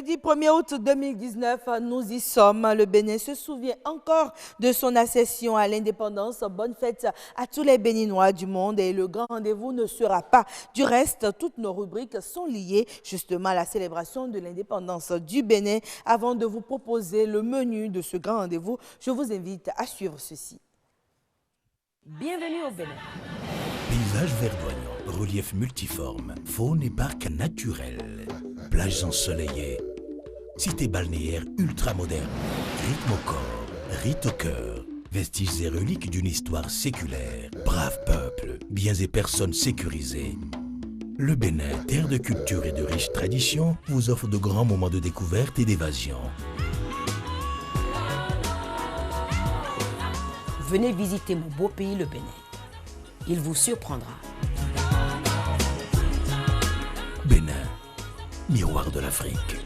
Jeudi 1er août 2019, nous y sommes. Le Bénin se souvient encore de son accession à l'indépendance. Bonne fête à tous les Béninois du monde et le grand rendez-vous ne sera pas. Du reste, toutes nos rubriques sont liées justement à la célébration de l'indépendance du Bénin. Avant de vous proposer le menu de ce grand rendez-vous, je vous invite à suivre ceci. Bienvenue au Bénin. Paysages verdoyants, relief multiforme, faune et parcs naturels, plages ensoleillées, cité balnéaire ultramoderne, rythme au corps, rite au cœur, vestiges et reliques d'une histoire séculaire, brave peuple, biens et personnes sécurisées. Le Bénin, terre de culture et de riches traditions, vous offre de grands moments de découverte et d'évasion. Venez visiter mon beau pays, le Bénin. Il vous surprendra. Bénin, miroir de l'Afrique.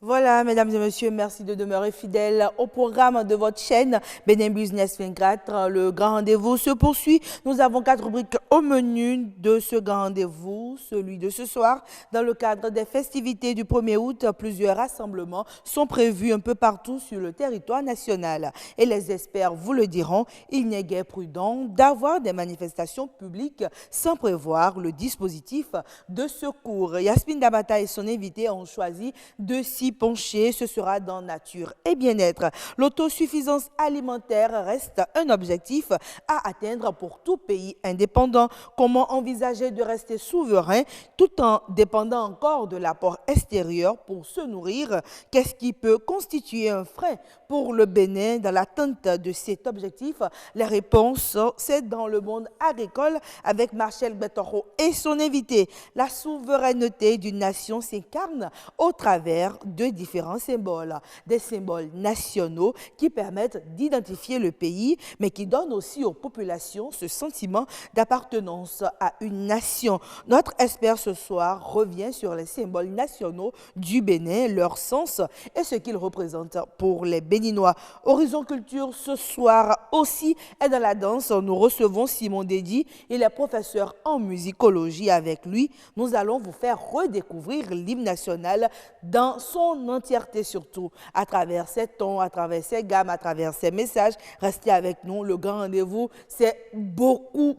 Voilà, mesdames et messieurs, merci de demeurer fidèles au programme de votre chaîne Bénin Business 24. Le grand rendez-vous se poursuit. Nous avons 4 rubriques au menu de ce grand rendez-vous. Celui de ce soir, dans le cadre des festivités du 1er août, plusieurs rassemblements sont prévus un peu partout sur le territoire national. Et les experts vous le diront, il n'est guère prudent d'avoir des manifestations publiques sans prévoir le dispositif de secours. Yasmine Dabata et son invité ont choisi de s'y pencher, ce sera dans nature et bien-être. L'autosuffisance alimentaire reste un objectif à atteindre pour tout pays indépendant. Comment envisager de rester souverain tout en dépendant encore de l'apport extérieur pour se nourrir? Qu'est-ce qui peut constituer un frein pour le Bénin dans l'atteinte de cet objectif? Les réponses, c'est dans le monde agricole avec Marcel Betoro et son invité. La souveraineté d'une nation s'incarne au travers de différents symboles, des symboles nationaux qui permettent d'identifier le pays, mais qui donnent aussi aux populations ce sentiment d'appartenance à une nation. Notre expert ce soir revient sur les symboles nationaux du Bénin, leur sens et ce qu'ils représentent pour les Béninois. Horizon Culture ce soir aussi est dans la danse. Nous recevons Simon Dédi, il est professeur en musicologie. Avec lui, nous allons vous faire redécouvrir l'hymne national dans son entièreté, surtout à travers ses tons, à travers ses gammes, à travers ses messages. Restez avec nous, le grand rendez-vous, c'est beaucoup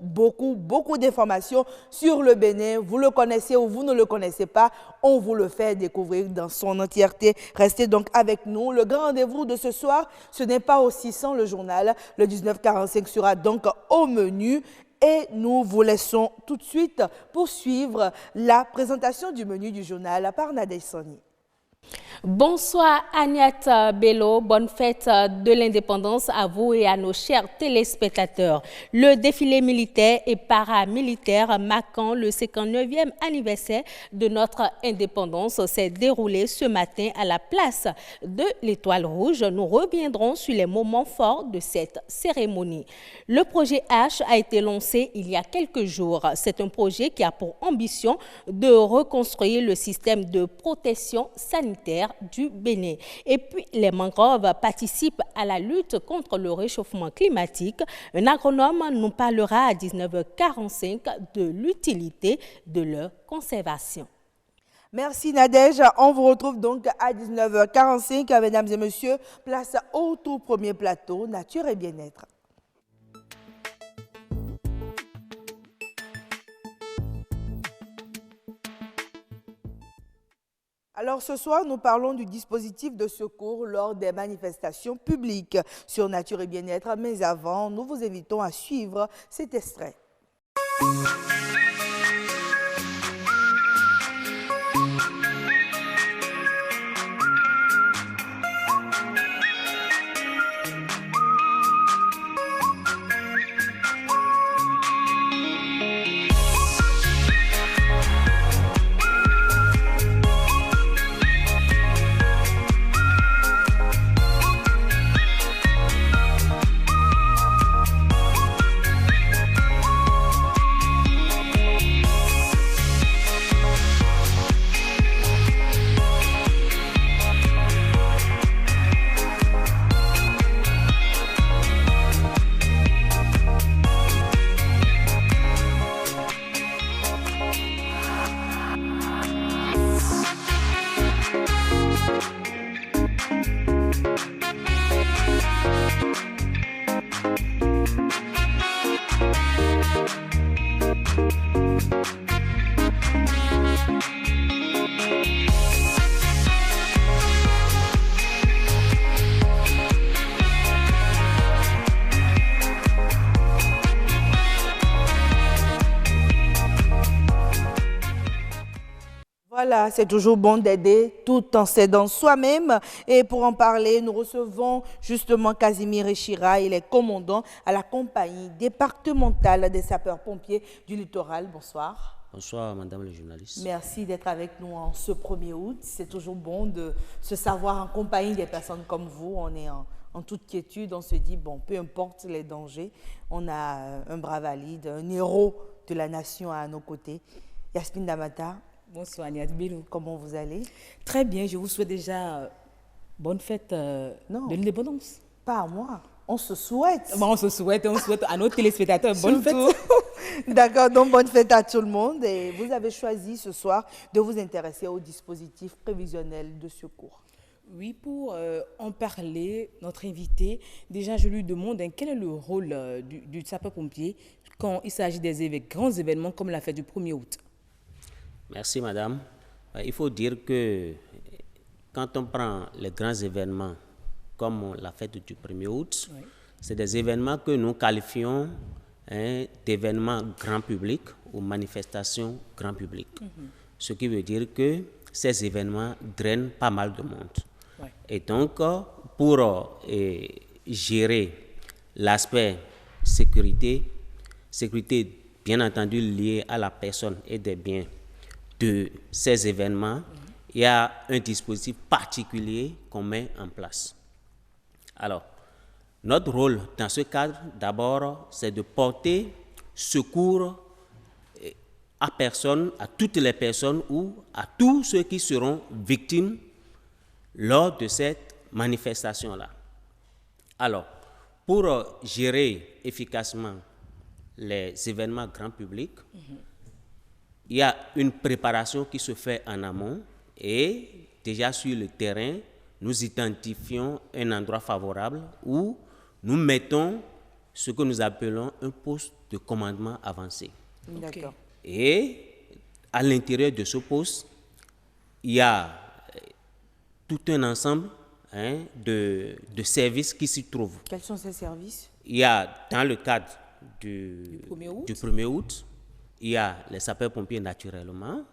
d'informations sur le Bénin. Vous le connaissez ou vous ne le connaissez pas, on vous le fait découvrir dans son entièreté. Restez donc avec nous. Le grand rendez-vous de ce soir, ce n'est pas aussi sans le journal. Le 19h45 sera donc au menu. Et nous vous laissons tout de suite poursuivre la présentation du menu du journal par Nadège Soni. Bonsoir Agnès Bello, bonne fête de l'indépendance à vous et à nos chers téléspectateurs. Le défilé militaire et paramilitaire marquant le 59e anniversaire de notre indépendance s'est déroulé ce matin à la place de l'Étoile Rouge. Nous reviendrons sur les moments forts de cette cérémonie. Le projet H a été lancé il y a quelques jours. C'est un projet qui a pour ambition de reconstruire le système de protection sanitaire du Bénin. Et puis, les mangroves participent à la lutte contre le réchauffement climatique. Un agronome nous parlera à 19h45 de l'utilité de leur conservation. Merci Nadège. On vous retrouve donc à 19h45, mesdames et messieurs. Place au tout premier plateau, Nature et Bien-être. Alors ce soir, nous parlons du dispositif de secours lors des manifestations publiques sur Nature et Bien-être. Mais avant, nous vous invitons à suivre cet extrait. Voilà, c'est toujours bon d'aider tout en s'aidant soi-même. Et pour en parler, nous recevons justement Casimir Echira. Il est commandant à la compagnie départementale des sapeurs-pompiers du littoral. Bonsoir. Bonsoir, madame le journaliste. Merci d'être avec nous en ce 1er août. C'est toujours bon de se savoir en compagnie des personnes comme vous. On est en toute quiétude. On se dit, bon, peu importe les dangers, on a un bras valide, un héros de la nation à nos côtés. Yasmine Damata. Bonsoir Agnès Bello. Comment vous allez? Très bien, je vous souhaite déjà bonne fête de l'indépendance. Pas à moi, on se souhaite. Bon, on souhaite à nos téléspectateurs bonne fête. D'accord, donc bonne fête à tout le monde. Et vous avez choisi ce soir de vous intéresser au dispositif prévisionnel de secours. Oui, pour en parler, notre invité, déjà je lui demande quel est le rôle du sapeur-pompier quand il s'agit des grands événements comme la fête du 1er août. Merci, madame. Il faut dire que quand on prend les grands événements comme la fête du 1er août, oui, c'est des événements que nous qualifions d'événements grand public ou manifestations grand public. Ce qui veut dire que ces événements drainent pas mal de monde. Oui. Et donc, pour gérer l'aspect sécurité bien entendu liée à la personne et des biens de ces événements, il y a un dispositif particulier qu'on met en place. Alors, notre rôle dans ce cadre, d'abord, c'est de porter secours à toutes les personnes ou à tous ceux qui seront victimes lors de cette manifestation-là. Alors, pour gérer efficacement les événements grand public, il y a une préparation qui se fait en amont et déjà sur le terrain, nous identifions un endroit favorable où nous mettons ce que nous appelons un poste de commandement avancé. D'accord. Et à l'intérieur de ce poste, il y a tout un ensemble de services qui s'y trouvent. Quels sont ces services? Il y a, dans le cadre du 1er août, il y a les sapeurs-pompiers naturellement,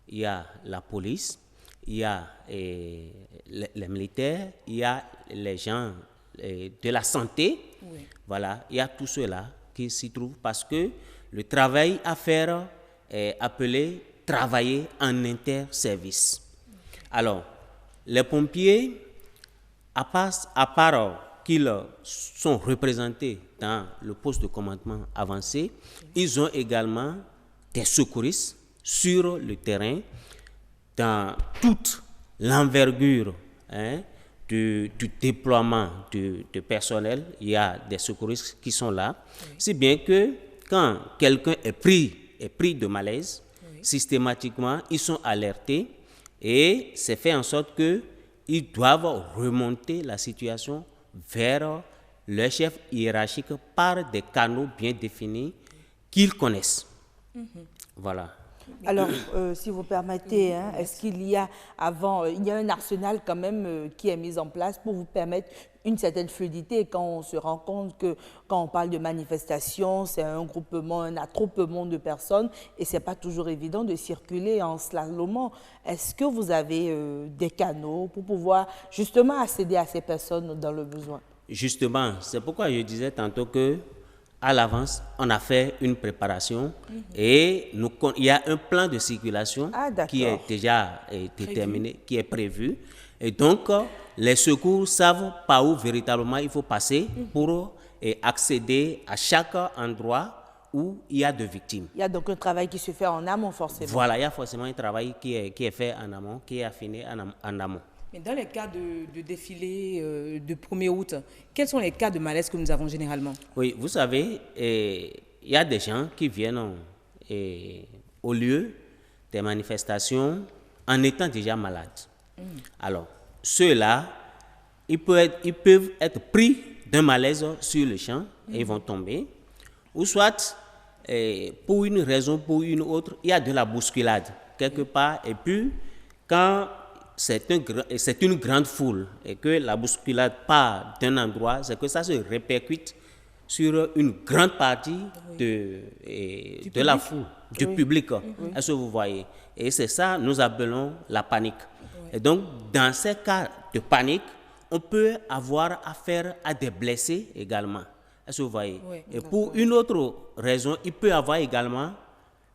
il y a la police, il y a les militaires, il y a les gens de la santé. Oui. Voilà, il y a tout cela qui s'y trouve parce que le travail à faire est appelé travailler en interservice. Okay. Alors, les pompiers, à part qu'ils sont représentés dans le poste de commandement avancé, ils ont également des secouristes sur le terrain dans toute l'envergure du déploiement de personnel. Il y a des secouristes qui sont là, oui, si bien que quand quelqu'un est pris de malaise, oui, systématiquement, ils sont alertés et c'est fait en sorte qu'ils doivent remonter la situation vers leur chef hiérarchique par des canaux bien définis qu'ils connaissent. Voilà. Alors, si vous permettez, hein, est-ce qu'il y a il y a un arsenal quand même qui est mis en place pour vous permettre une certaine fluidité quand on se rend compte que quand on parle de manifestation, c'est un groupement, un attroupement de personnes et c'est pas toujours évident de circuler en slalomant. Est-ce que vous avez des canaux pour pouvoir justement accéder à ces personnes dans le besoin? Justement, c'est pourquoi je disais tantôt que à l'avance, on a fait une préparation et il y a un plan de circulation qui est déjà déterminé, qui est prévu. Et donc, les secours savent par où véritablement il faut passer pour accéder à chaque endroit où il y a de victimes. Il y a donc un travail qui se fait en amont, forcément. Voilà, il y a forcément un travail qui est fait en amont, qui est affiné en amont. Mais dans les cas de défilé de 1er août, quels sont les cas de malaise que nous avons généralement? Oui, vous savez, il y a des gens qui viennent au lieu des manifestations en étant déjà malades. Alors, ceux-là, ils peuvent être pris d'un malaise sur le champ et ils vont tomber. Ou soit, pour une raison, pour une autre, il y a de la bousculade quelque part. Et puis, quand c'est une grande foule et que la bousculade part d'un endroit, c'est que ça se répercute sur une grande partie de la foule, du public. Est-ce que vous voyez? Et c'est ça, nous appelons la panique. Et donc, dans ces cas de panique, on peut avoir affaire à des blessés également. Est-ce que vous voyez? Et pour une autre raison, il peut y avoir également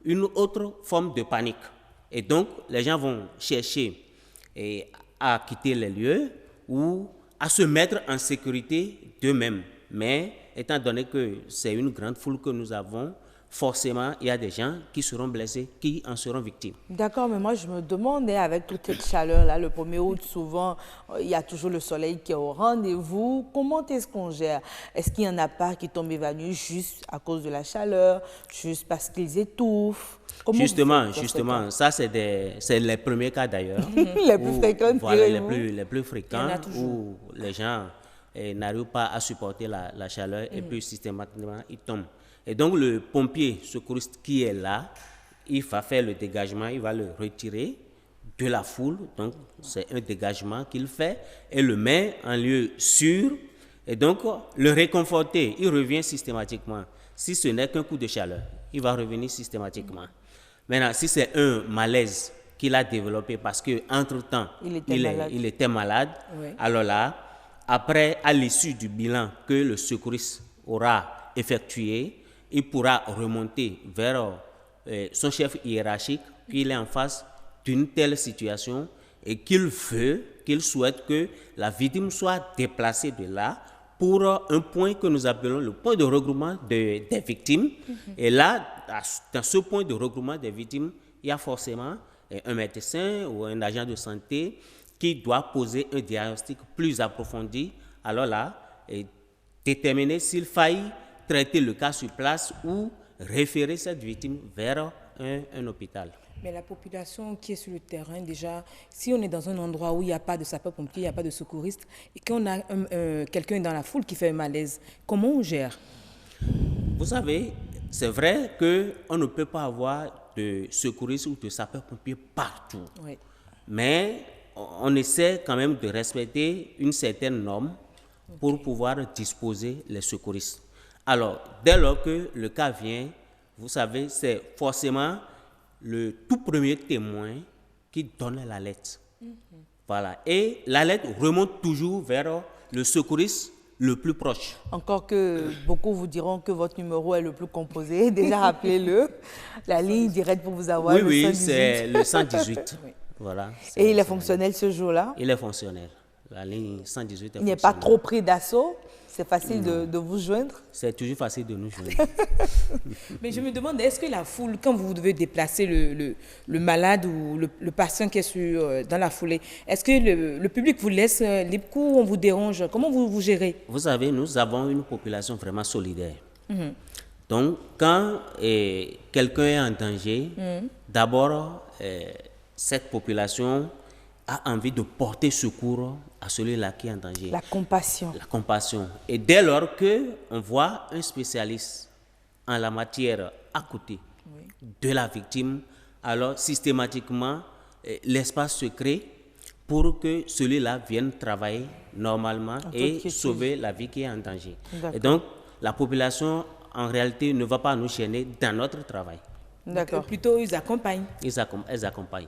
une autre forme de panique. Et donc, les gens vont chercher à quitter les lieux ou à se mettre en sécurité d'eux-mêmes. Mais étant donné que c'est une grande foule que nous avons, forcément, il y a des gens qui seront blessés, qui en seront victimes. D'accord, mais moi je me demande, avec toute cette chaleur-là, le 1er août, souvent, il y a toujours le soleil qui est au rendez-vous. Comment est-ce qu'on gère? Est-ce qu'il y en a pas qui tombent évanouis juste à cause de la chaleur, juste parce qu'ils étouffent? Justement, ça c'est les premiers cas d'ailleurs. Les plus fréquents, voilà, les plus fréquents où les gens n'arrivent pas à supporter la chaleur et puis systématiquement ils tombent. Et donc le pompier secouriste qui est là, il va faire le dégagement, il va le retirer de la foule. Donc c'est un dégagement qu'il fait et le met en lieu sûr. Et donc le réconforter, il revient systématiquement. Si ce n'est qu'un coup de chaleur, il va revenir systématiquement. Maintenant, si c'est un malaise qu'il a développé parce qu'entre-temps, il était malade, alors là, après, à l'issue du bilan que le secouriste aura effectué, il pourra remonter vers son chef hiérarchique, qu'il est en face d'une telle situation et qu'il souhaite que la victime soit déplacée de là pour un point que nous appelons le point de regroupement des victimes. Et là, dans ce point de regroupement des victimes, il y a forcément un médecin ou un agent de santé qui doit poser un diagnostic plus approfondi. Alors là, déterminer s'il faille traiter le cas sur place ou référer cette victime vers un hôpital. Mais la population qui est sur le terrain, déjà, si on est dans un endroit où il n'y a pas de sapeur-pompier, il n'y a pas de secouriste, et qu'on a quelqu'un dans la foule qui fait un malaise, comment on gère? Vous savez, c'est vrai qu'on ne peut pas avoir de secouristes ou de sapeurs-pompiers partout. Oui. Mais on essaie quand même de respecter une certaine norme pour pouvoir disposer les secouristes. Alors, dès lors que le cas vient, vous savez, c'est forcément le tout premier témoin qui donne l'alerte. Voilà. Et l'alerte remonte toujours vers le secouriste le plus proche. Encore que beaucoup vous diront que votre numéro est le plus composé. Déjà, rappelez-le. La ligne directe pour vous avoir. Oui, c'est le 118. Voilà. Et il est fonctionnel ce jour-là? Il est fonctionnel. La ligne 118 est fonctionnelle. Il n'est pas trop pris d'assaut? C'est facile de vous joindre? C'est toujours facile de nous joindre. Mais je me demande, est-ce que la foule, quand vous devez déplacer le malade ou le patient qui est dans la foulée, est-ce que le public vous laisse libre cours ou on vous dérange? Comment vous gérez? Vous savez, nous avons une population vraiment solidaire. Donc, quand quelqu'un est en danger, d'abord, cette population a envie de porter secours à celui-là qui est en danger. La compassion. La compassion. Et dès lors qu'on voit un spécialiste en la matière à côté de la victime, alors systématiquement, l'espace se crée pour que celui-là vienne travailler normalement et sauver la vie qui est en danger. Et donc, la population, en réalité, ne va pas nous gêner dans notre travail. D'accord. Plutôt, ils accompagnent. Elles accompagnent.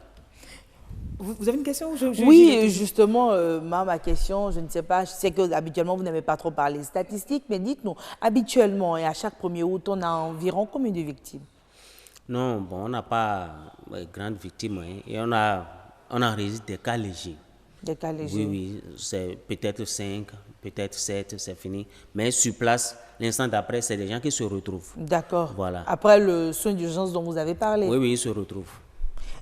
Vous avez une question? Oui, justement, ma question, je ne sais pas, je sais qu'habituellement, vous n'aimez pas trop parler statistiques, mais dites-nous, habituellement, et à chaque 1er août, on a environ combien de victimes? Non, bon, on n'a pas de grandes victimes, hein, et on enregistre des cas légers. Des cas légers? Oui, c'est peut-être 5, peut-être 7, c'est fini. Mais sur place, l'instant d'après, c'est des gens qui se retrouvent. D'accord. Voilà. Après le soin d'urgence dont vous avez parlé? Oui, ils se retrouvent.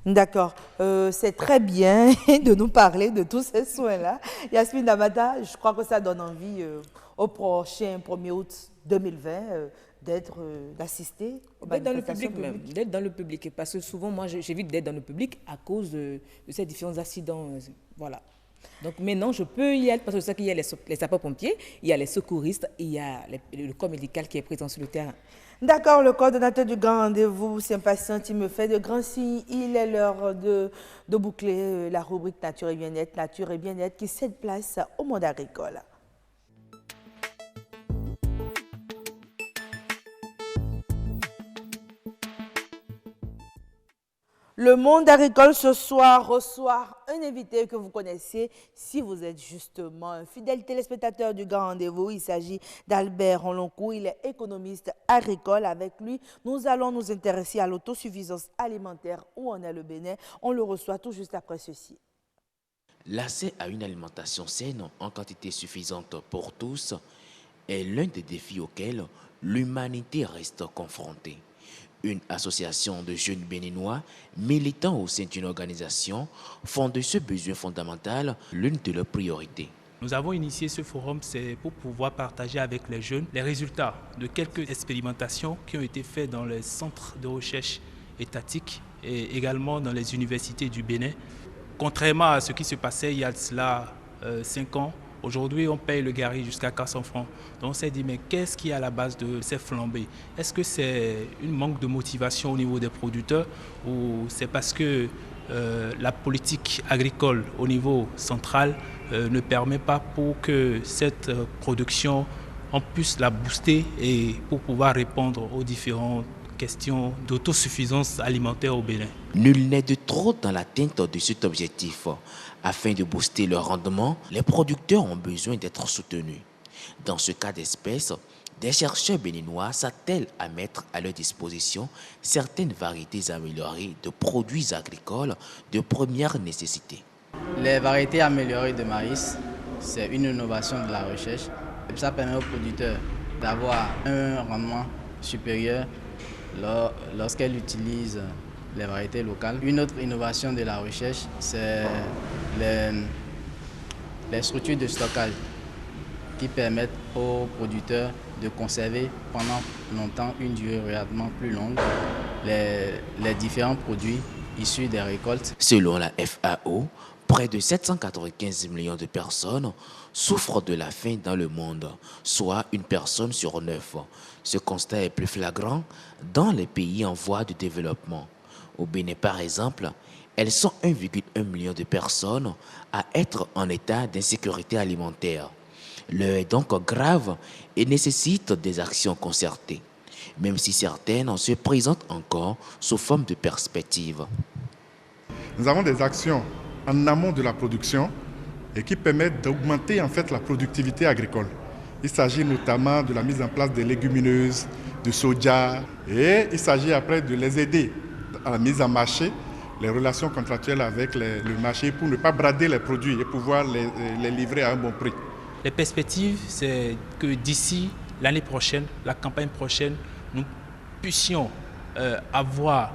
D'accord. C'est très bien de nous parler de tous ces soins-là. Yasmine Damata, je crois que ça donne envie au prochain 1er août 2020 d'assister aux manifestations publiques. D'être dans le public, parce que souvent, moi, j'évite d'être dans le public à cause de ces différents accidents. Voilà. Donc maintenant, je peux y aller, parce que je sais qu'il y a les sapeurs-pompiers, il y a les secouristes, il y a le corps médical qui est présent sur le terrain. D'accord, le coordonnateur du grand rendez-vous s'impatiente, il me fait de grands signes. Il est l'heure de boucler la rubrique Nature et bien-être qui cède place au monde agricole. Le monde agricole ce soir reçoit un invité que vous connaissez si vous êtes justement un fidèle téléspectateur du Grand Rendez-vous. Il s'agit d'Albert Onlonkou, il est économiste agricole. Avec lui, nous allons nous intéresser à l'autosuffisance alimentaire. Où en est le Bénin? On le reçoit tout juste après ceci. L'accès à une alimentation saine en quantité suffisante pour tous est l'un des défis auxquels l'humanité reste confrontée. Une association de jeunes béninois militant au sein d'une organisation font de ce besoin fondamental l'une de leurs priorités. Nous avons initié ce forum, c'est pour pouvoir partager avec les jeunes les résultats de quelques expérimentations qui ont été faites dans les centres de recherche étatiques et également dans les universités du Bénin. Contrairement à ce qui se passait il y a de cela 5 ans, aujourd'hui, on paye le gari jusqu'à 400 francs. Donc on s'est dit, mais qu'est-ce qui est à la base de ces flambées? Est-ce que c'est un manque de motivation au niveau des producteurs ou c'est parce que la politique agricole au niveau central ne permet pas pour que cette production, on puisse la booster et pour pouvoir répondre aux différentes questions d'autosuffisance alimentaire au Bénin? Nul n'est de trop dans l'atteinte de cet objectif. Afin de booster leur rendement, les producteurs ont besoin d'être soutenus. Dans ce cas d'espèce, des chercheurs béninois s'attellent à mettre à leur disposition certaines variétés améliorées de produits agricoles de première nécessité. Les variétés améliorées de maïs, c'est une innovation de la recherche. Ça permet aux producteurs d'avoir un rendement supérieur lorsqu'elles utilisent les variétés locales. Une autre innovation de la recherche, c'est les structures de stockage qui permettent aux producteurs de conserver pendant longtemps une durée relativement plus longue les différents produits issus des récoltes. Selon la FAO, près de 795 millions de personnes souffrent de la faim dans le monde, soit une personne sur 9. Ce constat est plus flagrant dans les pays en voie de développement. Au Bénin, par exemple, elles sont 1,1 million de personnes à être en état d'insécurité alimentaire. L'heure est donc grave et nécessite des actions concertées, même si certaines se présentent encore sous forme de perspectives. Nous avons des actions en amont de la production et qui permettent d'augmenter en fait la productivité agricole. Il s'agit notamment de la mise en place des légumineuses, du soja, et il s'agit après de les aider à la mise en marché, les relations contractuelles avec le marché pour ne pas brader les produits et pouvoir les livrer à un bon prix. Les perspectives, c'est que d'ici l'année prochaine, la campagne prochaine, nous puissions avoir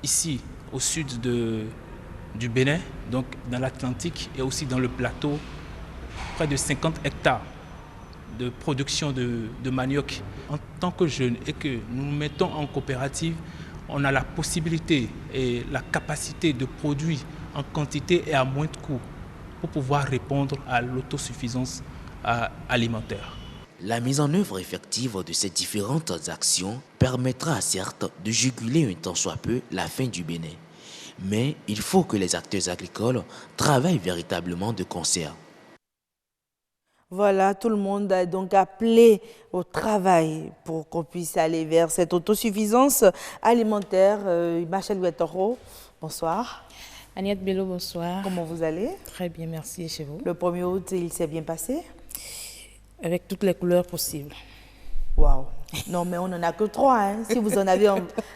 ici, au sud du Bénin, donc dans l'Atlantique et aussi dans le plateau, près de 50 hectares de production de manioc. En tant que jeunes et que nous nous mettons en coopérative, on a la possibilité et la capacité de produire en quantité et à moins de coûts pour pouvoir répondre à l'autosuffisance alimentaire. La mise en œuvre effective de ces différentes actions permettra certes de juguler un tant soit peu la faim du Bénin. Mais il faut que les acteurs agricoles travaillent véritablement de concert. Voilà, tout le monde a donc appelé au travail pour qu'on puisse aller vers cette autosuffisance alimentaire. Machel Guetoro, bonsoir. Agnès Bello, bonsoir. Comment vous allez? Très bien, merci. Et chez vous? Le 1er août, il s'est bien passé? Avec toutes les couleurs possibles. Waouh! Non, mais on n'en a que 3. Hein. Si vous en avez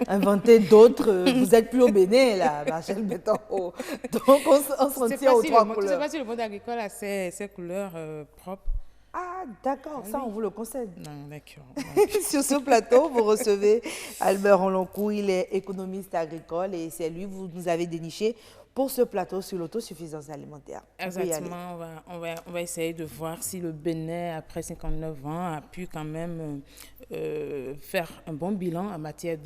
inventé d'autres, vous n'êtes plus au Bénin, là, Machel Guetoro. Donc, on s'en tient aux 3 couleurs. Je ne sais pas si le monde agricole a ces couleurs propres. Ah, d'accord, ça, on vous le concède. Non, d'accord. Sur ce plateau, vous recevez Albert Onlonkou, il est économiste agricole et c'est lui que vous nous avez déniché pour ce plateau sur l'autosuffisance alimentaire. Exactement, on va essayer de voir si le Bénin, après 59 ans, a pu quand même faire un bon bilan en matière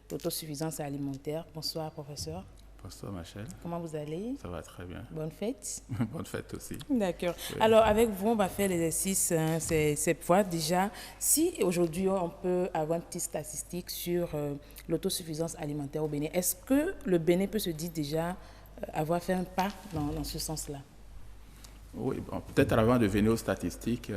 d'autosuffisance alimentaire. Bonsoir, professeur. Bonsoir, Machel. Comment vous allez? Ça va très bien. Bonne fête. Bonne fête aussi. D'accord. Oui. Alors, avec vous, on va faire l'exercice cette fois. Déjà, si aujourd'hui, on peut avoir une petite statistique sur l'autosuffisance alimentaire au Bénin, est-ce que le Bénin peut se dire déjà avoir fait un pas dans ce sens-là? Oui, bon, peut-être avant de venir aux statistiques,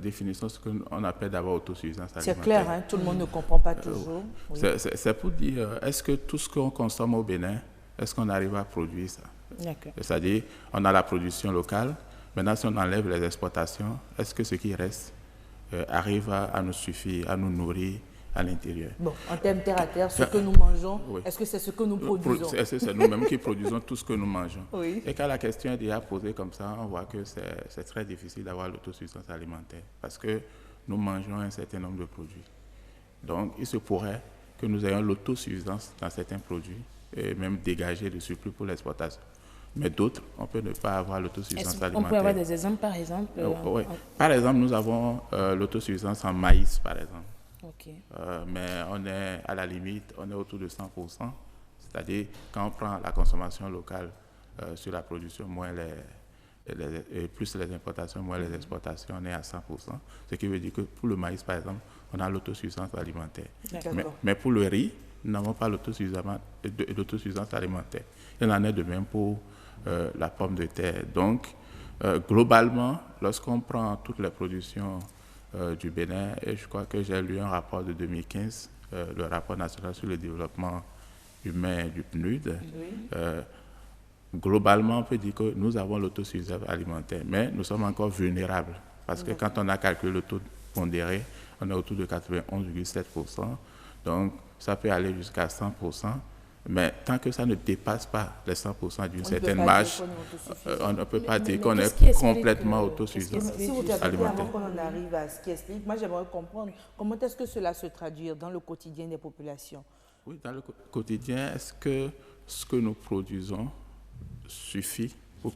définissons ce qu'on appelle d'abord autosuffisance alimentaire. C'est clair, hein, tout le monde ne comprend pas toujours. Oui. C'est pour dire, est-ce que tout ce qu'on consomme au Bénin, est-ce qu'on arrive à produire ça? D'accord. C'est-à-dire, on a la production locale. Maintenant, si on enlève les exportations, est-ce que ce qui reste arrive à nous suffire, à nous nourrir à l'intérieur? Bon, en termes terre à terre, ce que nous mangeons, oui. Est-ce que c'est ce que nous produisons? Est-ce que c'est nous-mêmes qui produisons tout ce que nous mangeons? Oui. Et quand la question est déjà posée comme ça, on voit que c'est très difficile d'avoir l'autosuffisance alimentaire parce que nous mangeons un certain nombre de produits. Donc, il se pourrait que nous ayons l'autosuffisance dans certains produits et même dégager le surplus pour l'exportation. Mais d'autres, on peut ne pas avoir l'autosuffisance alimentaire. On peut avoir des exemples, par exemple? Oui. Par exemple, nous avons l'autosuffisance en maïs, par exemple. Okay. Mais on est à la limite, on est autour de 100%. C'est-à-dire, quand on prend la consommation locale sur la production, moins plus les importations, moins les exportations, on est à 100%. Ce qui veut dire que pour le maïs, par exemple, on a l'autosuffisance alimentaire. Mais pour le riz, nous n'avons pas l'autosuffisance alimentaire. Il en est de même pour la pomme de terre. Donc, globalement, lorsqu'on prend toutes les productions du Bénin, et je crois que j'ai lu un rapport de 2015, le rapport national sur le développement humain du PNUD. Oui. Globalement, on peut dire que nous avons l'autosuffisance alimentaire, mais nous sommes encore vulnérables parce que quand on a calculé le taux pondéré, on est autour de 91,7%. Donc, ça peut aller jusqu'à 100%. Mais tant que ça ne dépasse pas les 100% d'une certaine marge, on ne peut pas dire qu'on est complètement autosuffisant Si vous permettez, avant qu'on en arrive à ce qui explique, moi j'aimerais comprendre comment est-ce que cela se traduit dans le quotidien des populations. Oui, dans le quotidien, est-ce que ce que nous produisons suffit pour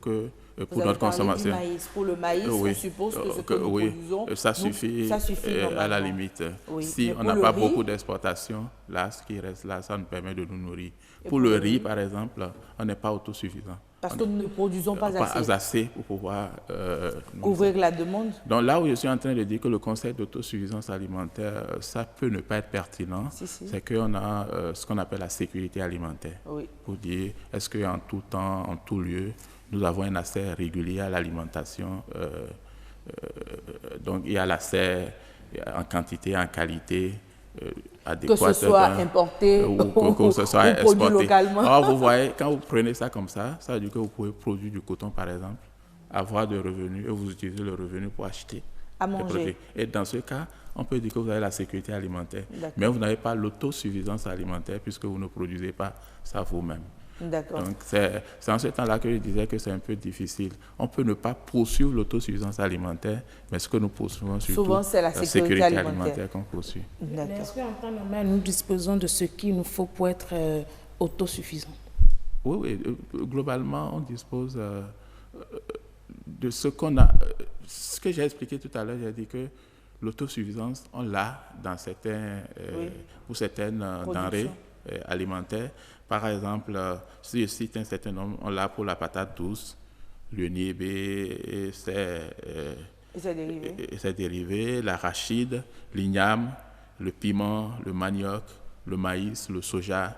notre consommation? Pour le maïs, oui. On suppose que ce que nous produisons, ça suffit à la limite. Oui. Si on n'a pas beaucoup d'exportation, là, ce qui reste là, ça nous permet de nous nourrir. Pour le riz, par exemple, on n'est pas autosuffisant. Parce que nous ne produisons pas assez. Pas assez pour pouvoir couvrir la demande. Donc là où je suis en train de dire que le concept d'autosuffisance alimentaire, ça peut ne pas être pertinent, c'est qu'on a ce qu'on appelle la sécurité alimentaire. Oui. Pour dire, est-ce qu'en tout temps, en tout lieu, nous avons un accès régulier à l'alimentation. Donc il y a l'accès en quantité, en qualité. Adéquate, que ce soit importé ou que ce soit exporté. Produit localement. Alors, vous voyez, quand vous prenez ça comme ça veut dire que vous pouvez produire du coton, par exemple, avoir de revenus et vous utilisez le revenu pour acheter à manger. Et dans ce cas, on peut dire que vous avez la sécurité alimentaire. Mais vous n'avez pas l'autosuffisance alimentaire puisque vous ne produisez pas ça vous-même. D'accord. Donc, c'est en ce temps-là que je disais que c'est un peu difficile. On peut ne pas poursuivre l'autosuffisance alimentaire, mais ce que nous poursuivons surtout, souvent, c'est la sécurité alimentaire qu'on poursuit. Est-ce qu'en temps normal, nous disposons de ce qu'il nous faut pour être autosuffisants? Oui, globalement, on dispose de ce qu'on a. Ce que j'ai expliqué tout à l'heure, j'ai dit que l'autosuffisance, on l'a dans pour certaines denrées alimentaires. Par exemple, si je cite un certain nombre, on l'a pour la patate douce, le niébé, et ses dérivés, l'arachide, l'igname, le piment, le manioc, le maïs, le soja,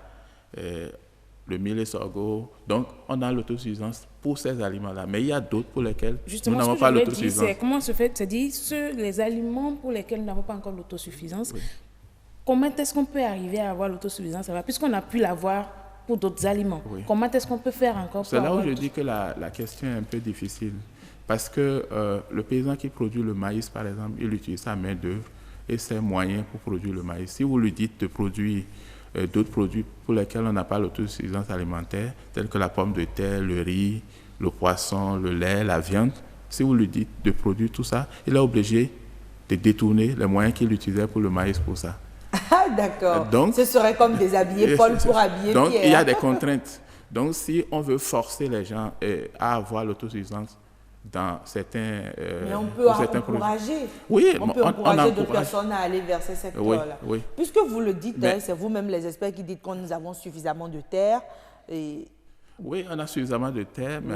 le mil et sorgho. Donc, on a l'autosuffisance pour ces aliments-là. Mais il y a d'autres pour lesquels nous n'avons pas l'autosuffisance. Comment se fait, c'est-à-dire les aliments pour lesquels nous n'avons pas encore l'autosuffisance, comment est-ce qu'on peut arriver à avoir l'autosuffisance puisqu'on a pu l'avoir pour d'autres aliments? Comment est-ce qu'on peut faire encore? C'est là où je dis que la question est un peu difficile. Parce que le paysan qui produit le maïs, par exemple, il utilise sa main-d'œuvre et ses moyens pour produire le maïs. Si vous lui dites de produire d'autres produits pour lesquels on n'a pas l'autosuffisance alimentaire, tels que la pomme de terre, le riz, le poisson, le lait, la viande, si vous lui dites de produire tout ça, il est obligé de détourner les moyens qu'il utilisait pour le maïs pour ça. Ah, d'accord. Donc, ce serait comme déshabiller Paul pour habiller Pierre. Donc, il y a des contraintes. Donc, si on veut forcer les gens à avoir l'autosuffisance dans certains mais on peut encourager. Oui, on peut encourager d'autres personnes à aller vers ces secteurs-là. Oui. Puisque vous le dites, c'est vous-même les experts qui dites que nous avons suffisamment de terre. Et... Oui, on a suffisamment de terre, mais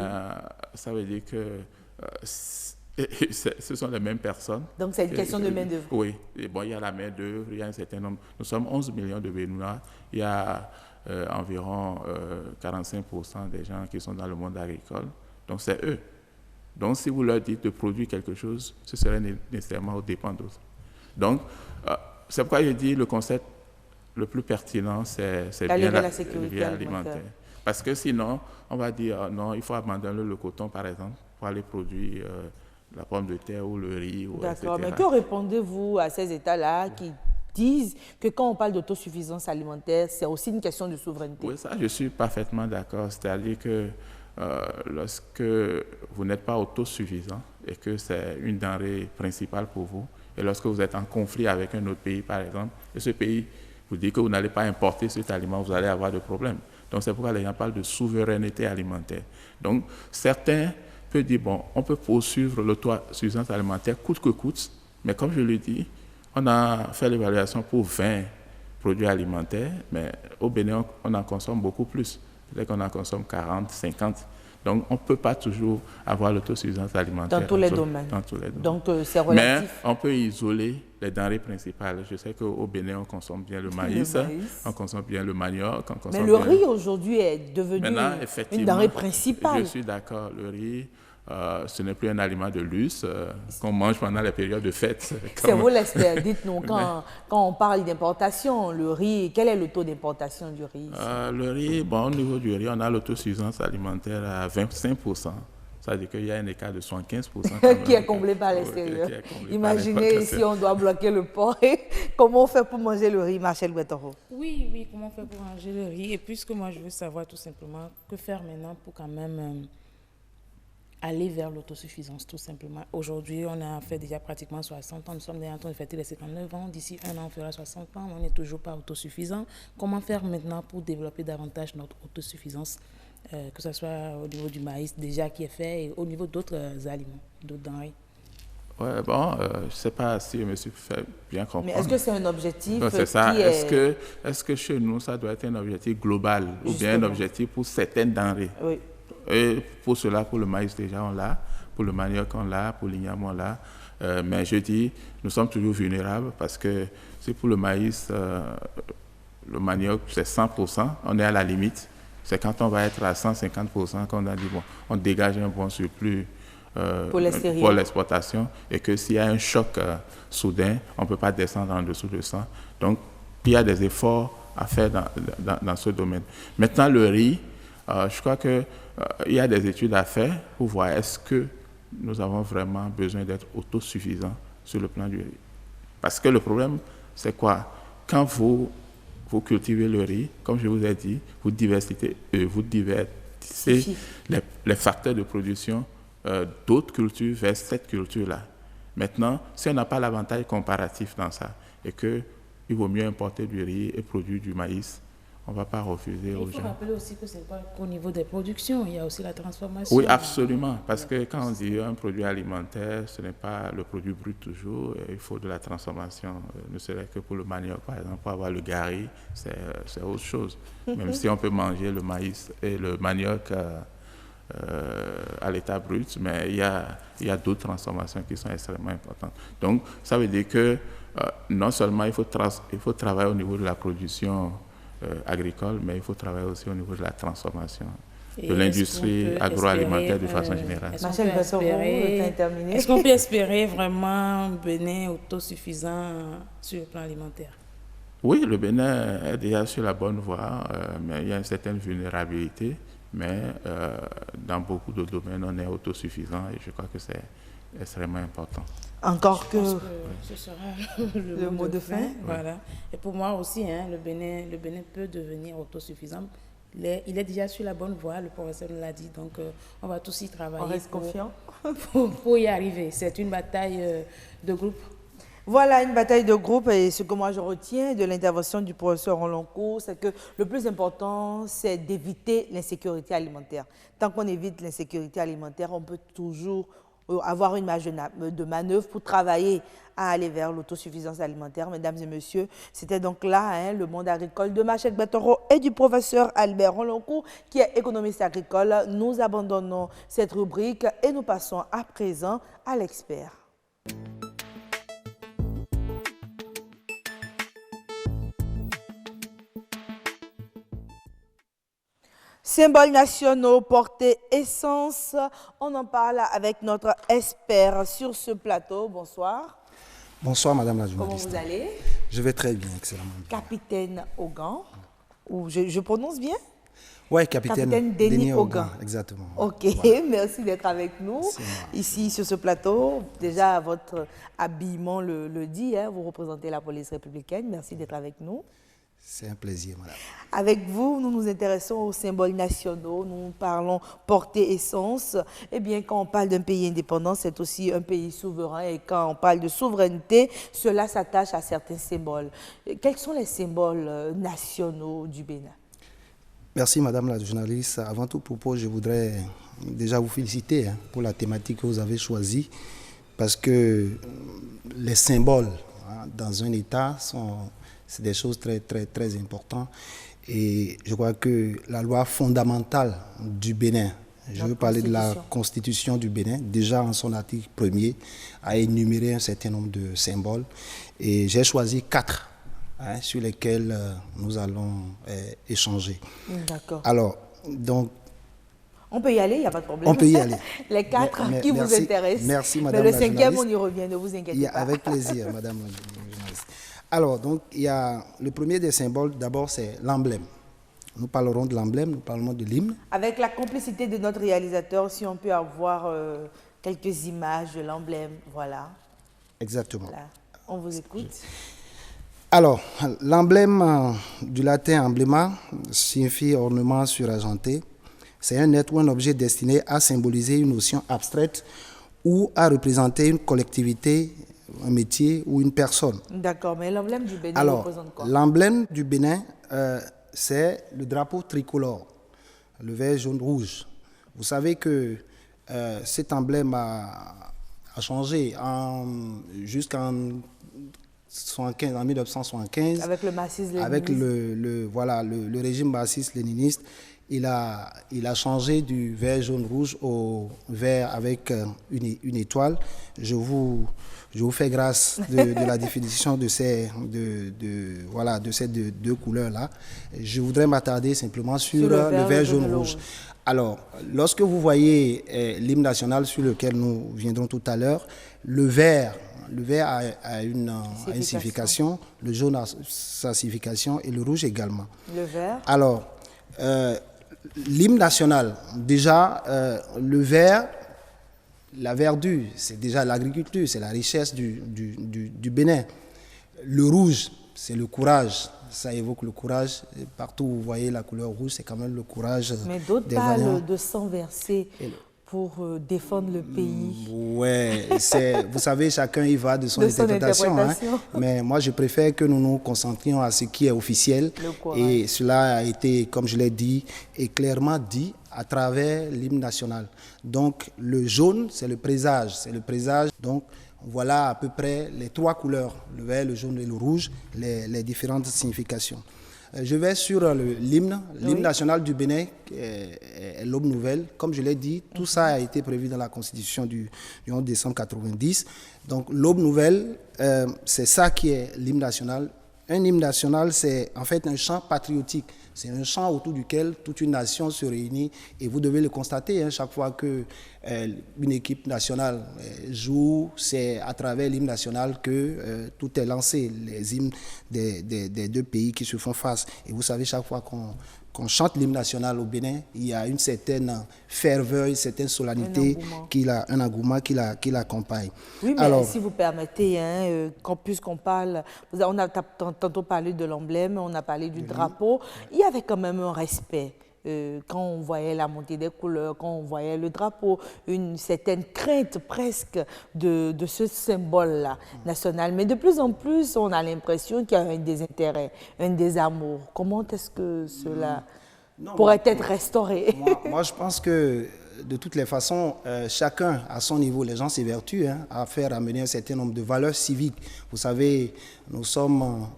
ça veut dire que ce sont les mêmes personnes. Donc c'est une question de main-d'œuvre. Oui. Et bon, il y a la main-d'œuvre, il y a un certain nombre. Nous sommes 11 millions de Béninois. Il y a environ 45% des gens qui sont dans le monde agricole. Donc c'est eux. Donc, si vous leur dites de produire quelque chose, ce serait nécessairement aux dépens d'autres. Donc, c'est pourquoi je dis le concept le plus pertinent, c'est bien la sécurité alimentaire. Parce que sinon, on va dire, non, il faut abandonner le coton, par exemple, pour aller produire la pomme de terre ou le riz. D'accord, mais que répondez-vous à ces États-là qui disent que quand on parle d'autosuffisance alimentaire, c'est aussi une question de souveraineté? Oui, ça, je suis parfaitement d'accord. C'est-à-dire que lorsque vous n'êtes pas autosuffisant et que c'est une denrée principale pour vous, et lorsque vous êtes en conflit avec un autre pays, par exemple, et ce pays vous dit que vous n'allez pas importer cet aliment, vous allez avoir des problèmes. Donc, c'est pourquoi les gens parlent de souveraineté alimentaire. Donc, certains peuvent dire, bon, on peut poursuivre l'autosuffisance alimentaire coûte que coûte, mais comme je le dis, on a fait l'évaluation pour 20 produits alimentaires, mais au Bénin, on en consomme beaucoup plus. Peut-être qu'on en consomme 40, 50. Donc, on ne peut pas toujours avoir l'autosuffisance alimentaire. Dans tous les domaines. Dans tous les domaines. Donc, c'est relatif. Mais on peut isoler les denrées principales. Je sais qu'au Bénin, on consomme bien le maïs, on consomme bien le manioc. Mais le riz, aujourd'hui, est devenu une denrée principale. Je suis d'accord. Le riz, ce n'est plus un aliment de luxe qu'on mange pendant les périodes de fête. C'est vous l'expert. Dites-nous, quand on parle d'importation, le riz, quel est le taux d'importation du riz? Le riz, bon, au niveau du riz, on a l'autosuffisance alimentaire à 25%. Ça veut dire qu'il y a un écart de 75% qui est comblé par l'extérieur. Imaginez si on doit bloquer le port. Comment on fait pour manger le riz, Marcel Guetoro? Oui, comment on fait pour manger le riz? Et puisque moi, je veux savoir tout simplement que faire maintenant pour quand même aller vers l'autosuffisance, tout simplement. Aujourd'hui, on a fait déjà pratiquement 60 ans. Nous sommes déjà en train de fêter les 59 ans. D'ici un an, on fera 60 ans. On n'est toujours pas autosuffisant. Comment faire maintenant pour développer davantage notre autosuffisance, que ce soit au niveau du maïs déjà qui est fait et au niveau d'autres aliments, d'autres denrées? Oui, bon, je ne sais pas si je me suis fait bien comprendre. Mais est-ce que c'est un objectif c'est ça. Est-ce que chez nous, ça doit être un objectif global ou bien un objectif pour certaines denrées? Oui. Et pour cela, pour le maïs déjà, on l'a. Pour le manioc, on l'a. Pour l'igname, on l'a. Mais je dis, nous sommes toujours vulnérables parce que si pour le maïs, le manioc, c'est 100%, on est à la limite. C'est quand on va être à 150% qu'on a dit, bon, on dégage un bon surplus pour l'exportation et que s'il y a un choc soudain, on ne peut pas descendre en dessous de 100. Donc, il y a des efforts à faire dans ce domaine. Maintenant, le riz, je crois qu'il y a des études à faire pour voir est-ce que nous avons vraiment besoin d'être autosuffisants sur le plan du riz. Parce que le problème, c'est quoi? Quand vous cultivez le riz, comme je vous ai dit, vous divertissez les facteurs de production d'autres cultures vers cette culture-là. Maintenant, si on n'a pas l'avantage comparatif dans ça et qu'il vaut mieux importer du riz et produire du maïs, on ne va pas refuser aux gens. Il faut rappeler aussi que ce n'est pas qu'au niveau des productions, il y a aussi la transformation. Oui, absolument, parce que quand on dit un produit alimentaire, ce n'est pas le produit brut toujours, il faut de la transformation. Ne serait que pour le manioc, par exemple, pour avoir le gari, c'est autre chose. Même si on peut manger le maïs et le manioc à l'état brut, mais il y a d'autres transformations qui sont extrêmement importantes. Donc, ça veut dire que non seulement il faut travailler au niveau de la production agricole, mais il faut travailler aussi au niveau de la transformation de l'industrie agroalimentaire de façon générale. Est-ce qu'on peut espérer vraiment un Bénin autosuffisant sur le plan alimentaire? Oui, le Bénin est déjà sur la bonne voie, mais il y a une certaine vulnérabilité. Mais dans beaucoup de domaines, on est autosuffisant et je crois que c'est extrêmement important. Encore que ce sera le mot de fin. Voilà. Et pour moi aussi, le Bénin peut devenir autosuffisant. Il est déjà sur la bonne voie, le professeur nous l'a dit, donc on va tous y travailler. On reste confiant pour y arriver. C'est une bataille de groupe. Voilà, une bataille de groupe, et ce que moi je retiens de l'intervention du professeur Roloncourt, c'est que le plus important, c'est d'éviter l'insécurité alimentaire. Tant qu'on évite l'insécurité alimentaire, on peut toujours avoir une marge de manœuvre pour travailler à aller vers l'autosuffisance alimentaire. Mesdames et messieurs, c'était donc là le monde agricole de Machette Batoro et du professeur Albert Roloncourt, qui est économiste agricole. Nous abandonnons cette rubrique et nous passons à présent à l'expert. Symboles nationaux, portée, essence, on en parle avec notre expert sur ce plateau. Bonsoir. Bonsoir Madame la journaliste. Comment vous allez? Je vais très bien, excellemment. Capitaine Hogan, ou je prononce bien? Oui, capitaine Denis Hogan, exactement. Ok, voilà. Merci d'être avec nous ici sur ce plateau. Déjà, votre habillement le dit, vous représentez la police républicaine. Merci d'être avec nous. C'est un plaisir, madame. Avec vous, nous nous intéressons aux symboles nationaux, nous parlons portée, essence. Eh bien, quand on parle d'un pays indépendant, c'est aussi un pays souverain. Et quand on parle de souveraineté, cela s'attache à certains symboles. Quels sont les symboles nationaux du Bénin? Merci, madame la journaliste. Avant tout propos, je voudrais déjà vous féliciter pour la thématique que vous avez choisie, parce que les symboles dans un État c'est des choses très, très, très importantes. Et je crois que la loi fondamentale du Bénin, je veux parler de la Constitution du Bénin, déjà en son article 1er, a énuméré un certain nombre de symboles. Et j'ai choisi 4 sur lesquels nous allons échanger. D'accord. Alors, donc... On peut y aller, il n'y a pas de problème. On peut y aller. Les 4 qui vous intéressent. Merci, madame. Mais le 5e, on y revient, ne vous inquiétez pas. Avec plaisir, madame la journaliste. Alors, donc, il y a le premier des symboles, d'abord, c'est l'emblème. Nous parlerons de l'emblème, nous parlerons de l'hymne. Avec la complicité de notre réalisateur, si on peut avoir quelques images de l'emblème, voilà. Exactement. Voilà. On vous écoute. Alors, l'emblème du latin emblema signifie ornement surargenté. C'est un être ou un objet destiné à symboliser une notion abstraite ou à représenter une collectivité, un métier ou une personne. D'accord, mais l'emblème du Bénin représente quoi? L'emblème du Bénin, c'est le drapeau tricolore, le vert, jaune, rouge. Vous savez que cet emblème a changé jusqu'en 1975. Avec le marxisme-léniniste. Avec le régime marxiste-léniniste. Il a changé du vert, jaune, rouge au vert avec une étoile. Je vous fais grâce de la définition de ces deux couleurs-là. Je voudrais m'attarder simplement sur le vert, jaune, rouge. Alors, lorsque vous voyez l'hymne national sur lequel nous viendrons tout à l'heure, le vert a une signification, le jaune a sa signification et le rouge également. Le vert. Alors, l'hymne national, déjà, le vert, la verdure, c'est déjà l'agriculture, c'est la richesse du Bénin. Le rouge, c'est le courage, ça évoque le courage. Et partout où vous voyez la couleur rouge, c'est quand même le courage. Mais d'autres parlent de sang versé pour défendre le pays. Oui, vous savez, chacun y va de son interprétation. Mais moi, je préfère que nous nous concentrions à ce qui est officiel. Et cela a été, comme je l'ai dit, et clairement dit à travers l'hymne national. Donc, le jaune, c'est le présage. Donc, voilà à peu près les 3 couleurs, le vert, le jaune et le rouge, les différentes significations. Je vais sur l'hymne national du Bénin, est l'aube nouvelle. Comme je l'ai dit, tout ça a été prévu dans la Constitution du 11 décembre 90. Donc l'aube nouvelle, c'est ça qui est l'hymne national. Un hymne national, c'est en fait un chant patriotique. C'est un chant autour duquel toute une nation se réunit. Et vous devez le constater, chaque fois qu'une équipe nationale joue, c'est à travers l'hymne national que tout est lancé, les hymnes des deux pays qui se font face. Et vous savez, chaque fois qu'on chante l'hymne national au Bénin, il y a une certaine ferveur, une certaine solennité, un engouement qui l'accompagne. Oui, mais alors, si vous permettez, puisqu'on parle, on a tantôt parlé de l'emblème, on a parlé du drapeau, il y avait quand même un respect. Quand on voyait la montée des couleurs, quand on voyait le drapeau, une certaine crainte presque de ce symbole-là national. Mais de plus en plus, on a l'impression qu'il y a un désintérêt, un désamour. Comment est-ce que cela pourrait être restauré? Moi, je pense que de toutes les façons, chacun à son niveau, les gens s'évertuent à faire amener un certain nombre de valeurs civiques. Vous savez, nous sommes...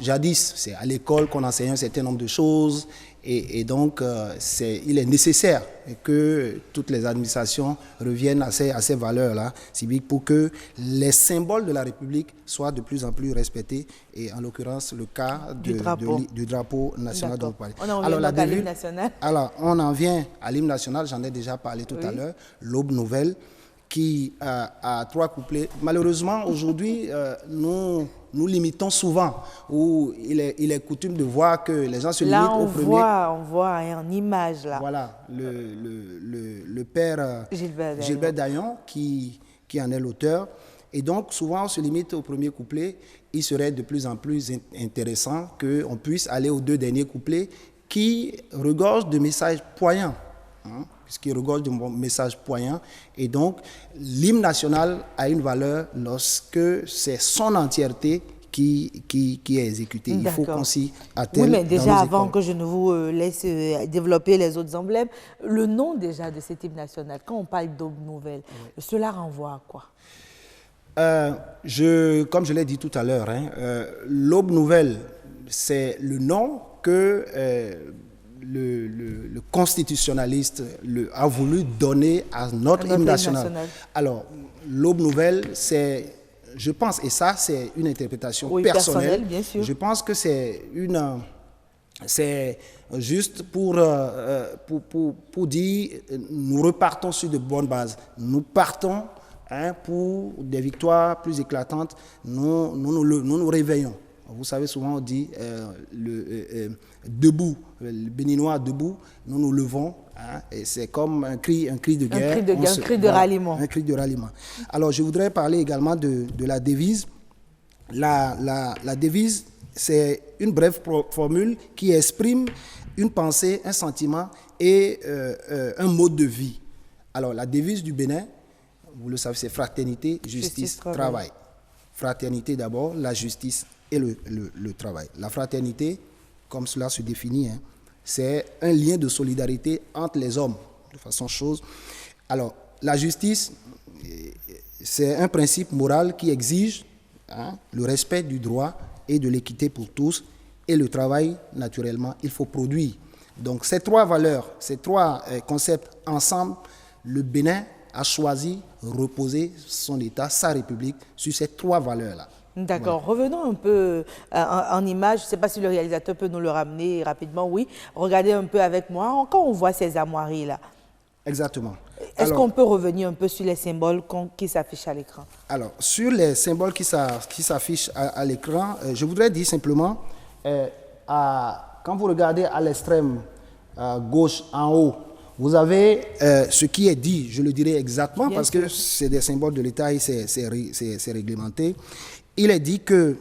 jadis, c'est à l'école qu'on enseigne un certain nombre de choses et donc il est nécessaire que toutes les administrations reviennent à ces valeurs-là civiques pour que les symboles de la République soient de plus en plus respectés et en l'occurrence le cas du drapeau national dont vous parlez. À l'hymne national. Alors, on en vient à l'hymne national, j'en ai déjà parlé tout à l'heure, l'aube nouvelle qui a 3 couplets. Malheureusement, aujourd'hui, nous limitons souvent, où il est coutume de voir que les gens se limitent au premier. Là, on voit en image, là. Voilà, le père Gilbert Daillon, qui en est l'auteur. Et donc, souvent, on se limite au premier couplet. Il serait de plus en plus intéressant qu'on puisse aller aux 2 derniers couplets qui regorgent de messages poignants. Puisqu'il regorge de messages poignants. Et donc, l'hymne national a une valeur lorsque c'est son entièreté qui est exécutée. Il faut qu'on s'y attelle. Oui, mais déjà, avant que je ne vous laisse développer les autres emblèmes, le nom déjà de cet hymne national, quand on parle d'aube nouvelle, cela renvoie à quoi? Comme je l'ai dit tout à l'heure, l'aube nouvelle, c'est le nom que... Le constitutionnaliste a voulu donner à notre hymne national. Alors, l'aube nouvelle, c'est, je pense, et ça c'est une interprétation personnelle, bien sûr. Je pense que c'est juste pour dire, nous repartons sur de bonnes bases. Nous partons pour des victoires plus éclatantes, nous réveillons. Vous savez, souvent on dit debout, le béninois debout, nous nous levons, et c'est comme un cri de guerre. Un cri de ralliement. Un cri de ralliement. Alors, je voudrais parler également de la devise. La devise, c'est une brève formule qui exprime une pensée, un sentiment et un mode de vie. Alors, la devise du Bénin, vous le savez, c'est fraternité, justice, travail. Fraternité d'abord, la justice et le travail. La fraternité, comme cela se définit, c'est un lien de solidarité entre les hommes, de façon chose. Alors, la justice, c'est un principe moral qui exige le respect du droit et de l'équité pour tous, et le travail, naturellement, il faut produire. Donc, ces 3 valeurs, ces 3 concepts ensemble, le Bénin a choisi reposer son État, sa République, sur ces 3 valeurs-là. D'accord. Voilà. Revenons un peu en image. Je ne sais pas si le réalisateur peut nous le ramener rapidement. Oui. Regardez un peu avec moi. Quand on voit ces armoiries-là. Exactement. Est-ce qu'on peut revenir un peu sur les symboles qui s'affichent à l'écran? Alors, sur les symboles qui s'affichent à l'écran, je voudrais dire simplement, quand vous regardez à l'extrême gauche en haut, vous avez ce qui est dit, je le dirai exactement, bien parce sûr. Que c'est des symboles de l'État et c'est réglementé. Il est dit que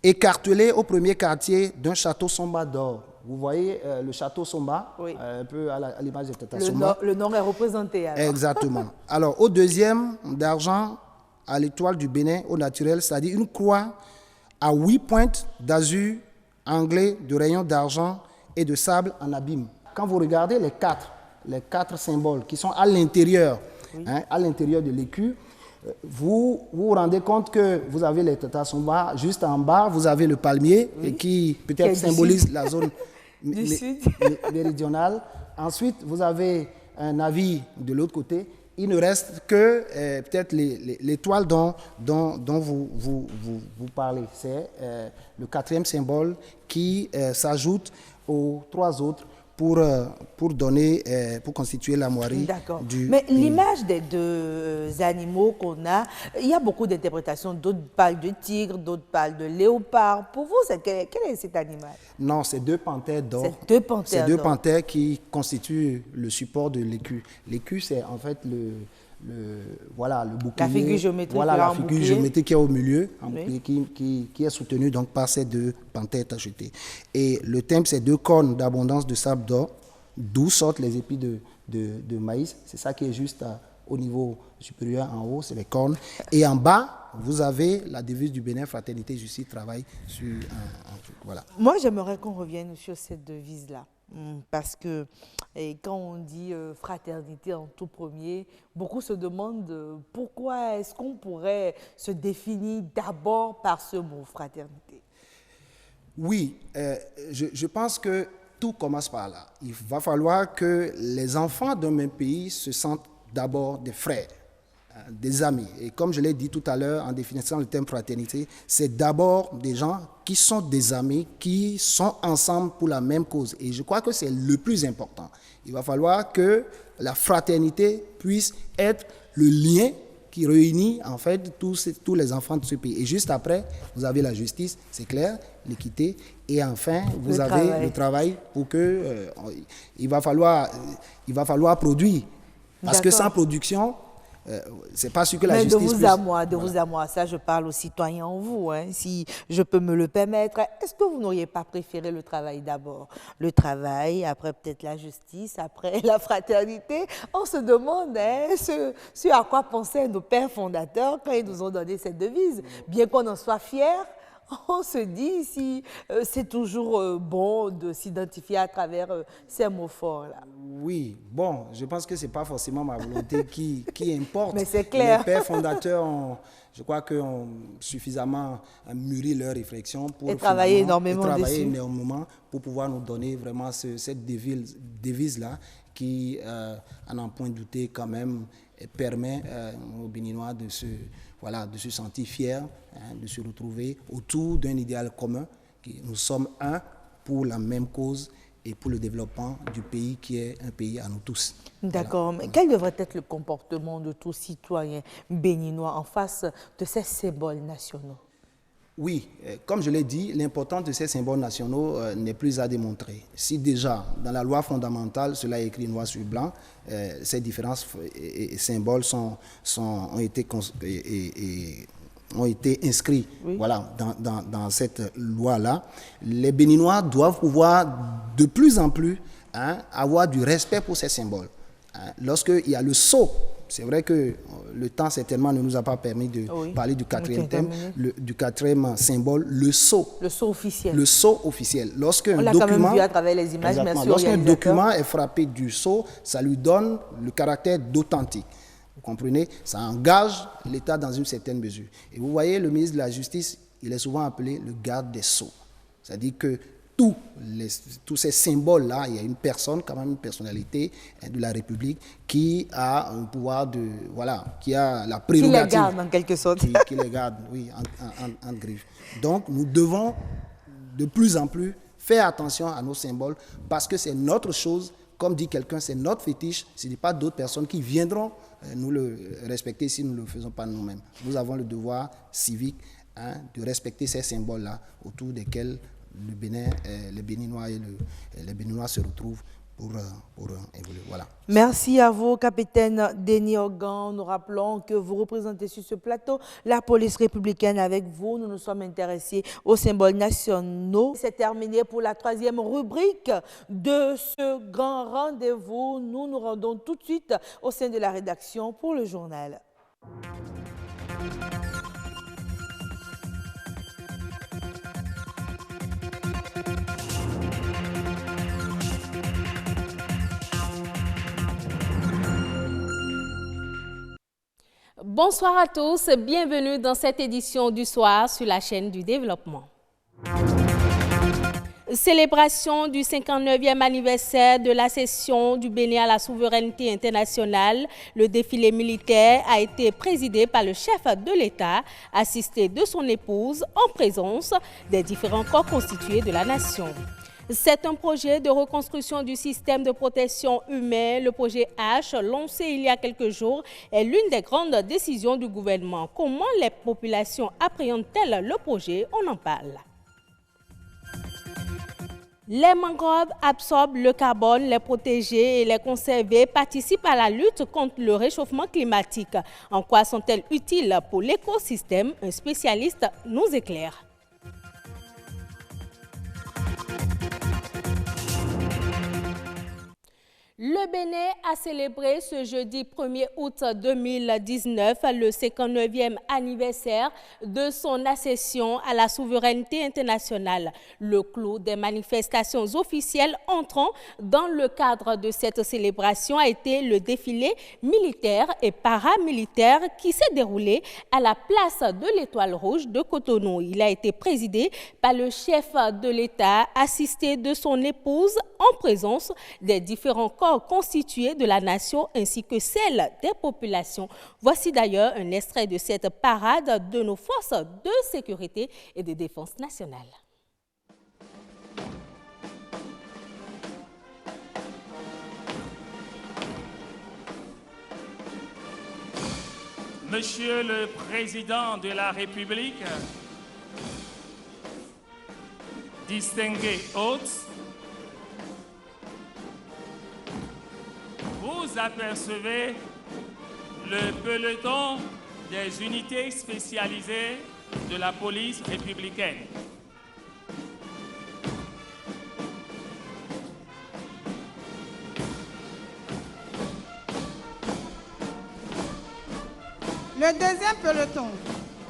écartelé au premier quartier d'un château Somba d'or. Vous voyez le château Somba, oui. Un peu à l'image de Tata Somba. Le nom est représenté. Alors. Exactement. Alors, au deuxième, d'argent à l'étoile du Bénin, au naturel, c'est-à-dire une croix à 8 pointes d'azur anglais de rayons d'argent et de sable en abîme. Quand vous regardez les quatre symboles qui sont à l'intérieur, oui. À l'intérieur de l'écu, Vous vous rendez compte que vous avez les Tatassumba, juste en bas, vous avez le palmier qui peut-être symbolise la zone méridionale. Ensuite, vous avez un navire de l'autre côté. Il ne reste que peut-être l'étoile dont vous parlez. C'est le quatrième symbole qui s'ajoute aux trois autres pour constituer la moirie. D'accord. Mais l'image des deux animaux qu'on a, il y a beaucoup d'interprétations. D'autres parlent de tigre, d'autres parlent de léopard. Pour vous, quel est cet animal? Non, c'est deux panthères d'or. C'est deux panthères qui constituent le support de l'écu. L'écu, c'est en fait le bouclier. La figure géométrique. Voilà, la figure géométrique qui est au milieu, oui. qui est soutenue donc par ces deux panthères tachetées. Et le thème, c'est deux cornes d'abondance de sable d'or, d'où sortent les épis de maïs. C'est ça qui est juste au niveau supérieur, en haut, c'est les cornes. Et en bas, vous avez la devise du Bénin, fraternité, justice, travail. Voilà. Moi, j'aimerais qu'on revienne sur cette devise-là. Parce que quand on dit fraternité en tout premier, beaucoup se demandent pourquoi est-ce qu'on pourrait se définir d'abord par ce mot fraternité. Oui, je pense que tout commence par là. Il va falloir que les enfants d'un même pays se sentent d'abord des frères, des amis. Et comme je l'ai dit tout à l'heure en définissant le thème fraternité, c'est d'abord des gens qui sont des amis, qui sont ensemble pour la même cause. Et je crois que c'est le plus important. Il va falloir que la fraternité puisse être le lien qui réunit en fait tous les enfants de ce pays. Et juste après, vous avez la justice, c'est clair, l'équité, et enfin, vous avez le travail pour que il va falloir produire. Parce que sans production, c'est pas sûr que la justice de vous à moi, ça je parle aux citoyens en vous, hein, si je peux me le permettre. Est-ce que vous n'auriez pas préféré le travail d'abord? Le travail, après peut-être la justice, après la fraternité. On se demande ce à quoi pensaient nos pères fondateurs quand ils nous ont donné cette devise. Bien qu'on en soit fiers, on se dit si c'est toujours bon de s'identifier à travers ces mots forts-là. Oui, bon, je pense que ce n'est pas forcément ma volonté qui importe. Mais c'est clair. Les pères fondateurs, je crois ont suffisamment mûri leurs réflexions pour travailler énormément pour pouvoir nous donner vraiment cette devise-là qui, à n'en point douter quand même, permet aux Béninois de se sentir fiers, de se retrouver autour d'un idéal commun. Nous sommes un pour la même cause et pour le développement du pays qui est un pays à nous tous. D'accord, mais quel devrait être le comportement de tout citoyen béninois en face de ces symboles nationaux? Oui, comme je l'ai dit, l'importance de ces symboles nationaux n'est plus à démontrer. Si déjà, dans la loi fondamentale, cela est écrit noir sur blanc, ces différents symboles ont été inscrits dans cette loi-là, les Béninois doivent pouvoir de plus en plus avoir du respect pour ces symboles. Lorsqu'il y a le sceau, c'est vrai que le temps certainement ne nous a pas permis de parler du quatrième thème, du quatrième symbole, le sceau. Le sceau officiel. Le sceau officiel. On l'a quand même vu à travers les images, bien sûr. Lorsqu'un document est frappé du sceau, ça lui donne le caractère d'authentique. Vous comprenez? Ça engage l'État dans une certaine mesure. Et vous voyez, le ministre de la Justice, il est souvent appelé le garde des sceaux. C'est-à-dire que tous ces symboles-là, il y a une personne, quand même une personnalité de la République qui a un pouvoir qui a la prérogative. Qui les garde en quelque sorte. Qui les garde, oui, en griffe. Donc, nous devons de plus en plus faire attention à nos symboles parce que c'est notre chose, comme dit quelqu'un, c'est notre fétiche. Ce n'est pas d'autres personnes qui viendront nous le respecter si nous ne le faisons pas nous-mêmes. Nous avons le devoir civique de respecter ces symboles-là autour desquels le Bénin, les Béninois et les Béninois se retrouvent pour évoluer. Voilà. Merci à vous, capitaine Denis Organ. Nous rappelons que vous représentez sur ce plateau la police républicaine. Avec vous, nous nous sommes intéressés aux symboles nationaux. C'est terminé pour la troisième rubrique de ce grand rendez-vous. Nous nous rendons tout de suite au sein de la rédaction pour le journal. Bonsoir à tous, bienvenue dans cette édition du soir sur la chaîne du développement. Célébration du 59e anniversaire de l'accession du Bénin à la souveraineté internationale. Le défilé militaire a été présidé par le chef de l'État, assisté de son épouse, en présence des différents corps constitués de la nation. C'est un projet de reconstruction du système de protection humaine. Le projet H, lancé il y a quelques jours, est l'une des grandes décisions du gouvernement. Comment les populations appréhendent-elles le projet? On en parle. Les mangroves absorbent le carbone, les protéger et les conserver participent à la lutte contre le réchauffement climatique. En quoi sont-elles utiles pour l'écosystème? Un spécialiste nous éclaire. Le Bénin a célébré ce jeudi 1er août 2019 le 59e anniversaire de son accession à la souveraineté internationale. Le clou des manifestations officielles entrant dans le cadre de cette célébration a été le défilé militaire et paramilitaire qui s'est déroulé à la place de l'Étoile Rouge de Cotonou. Il a été présidé par le chef de l'État, assisté de son épouse en présence des différents corps constitués de la nation ainsi que celle des populations. Voici d'ailleurs un extrait de cette parade de nos forces de sécurité et de défense nationale. Monsieur le Président de la République, distingués hôtes, vous apercevez le peloton des unités spécialisées de la police républicaine. Le deuxième peloton,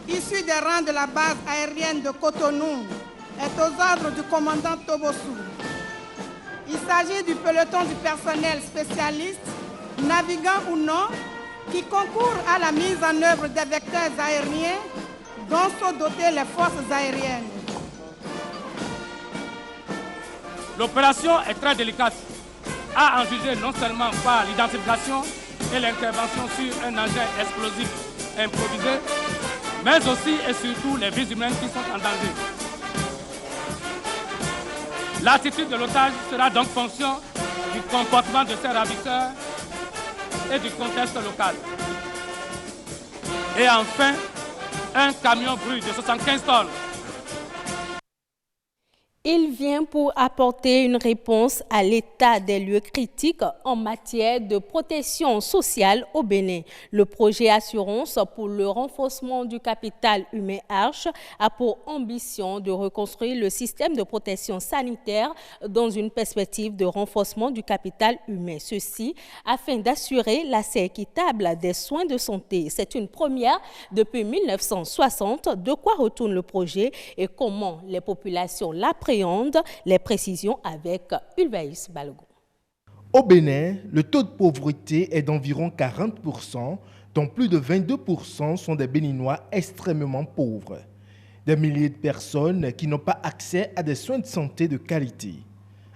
issu des rangs de la base aérienne de Cotonou, est aux ordres du commandant Tobossou. Il s'agit du peloton du personnel spécialiste, navigant ou non, qui concourt à la mise en œuvre des vecteurs aériens dont sont dotées les forces aériennes. L'opération est très délicate, à en juger non seulement par l'identification et l'intervention sur un engin explosif improvisé, mais aussi et surtout les vies humaines qui sont en danger. L'attitude de l'otage sera donc fonction du comportement de ses ravisseurs et du contexte local. Et enfin, un camion brut de 75 tonnes. Il vient pour apporter une réponse à l'état des lieux critiques en matière de protection sociale au Bénin. Le projet Assurance pour le renforcement du capital humain Arche a pour ambition de reconstruire le système de protection sanitaire dans une perspective de renforcement du capital humain. Ceci afin d'assurer l'accès équitable des soins de santé. C'est une première depuis 1960. De quoi retourne le projet et comment les populations l'appréhendent? Les précisions avec Ulvaïs Balogo. Au Bénin, le taux de pauvreté est d'environ 40%, dont plus de 22% sont des Béninois extrêmement pauvres. Des milliers de personnes qui n'ont pas accès à des soins de santé de qualité.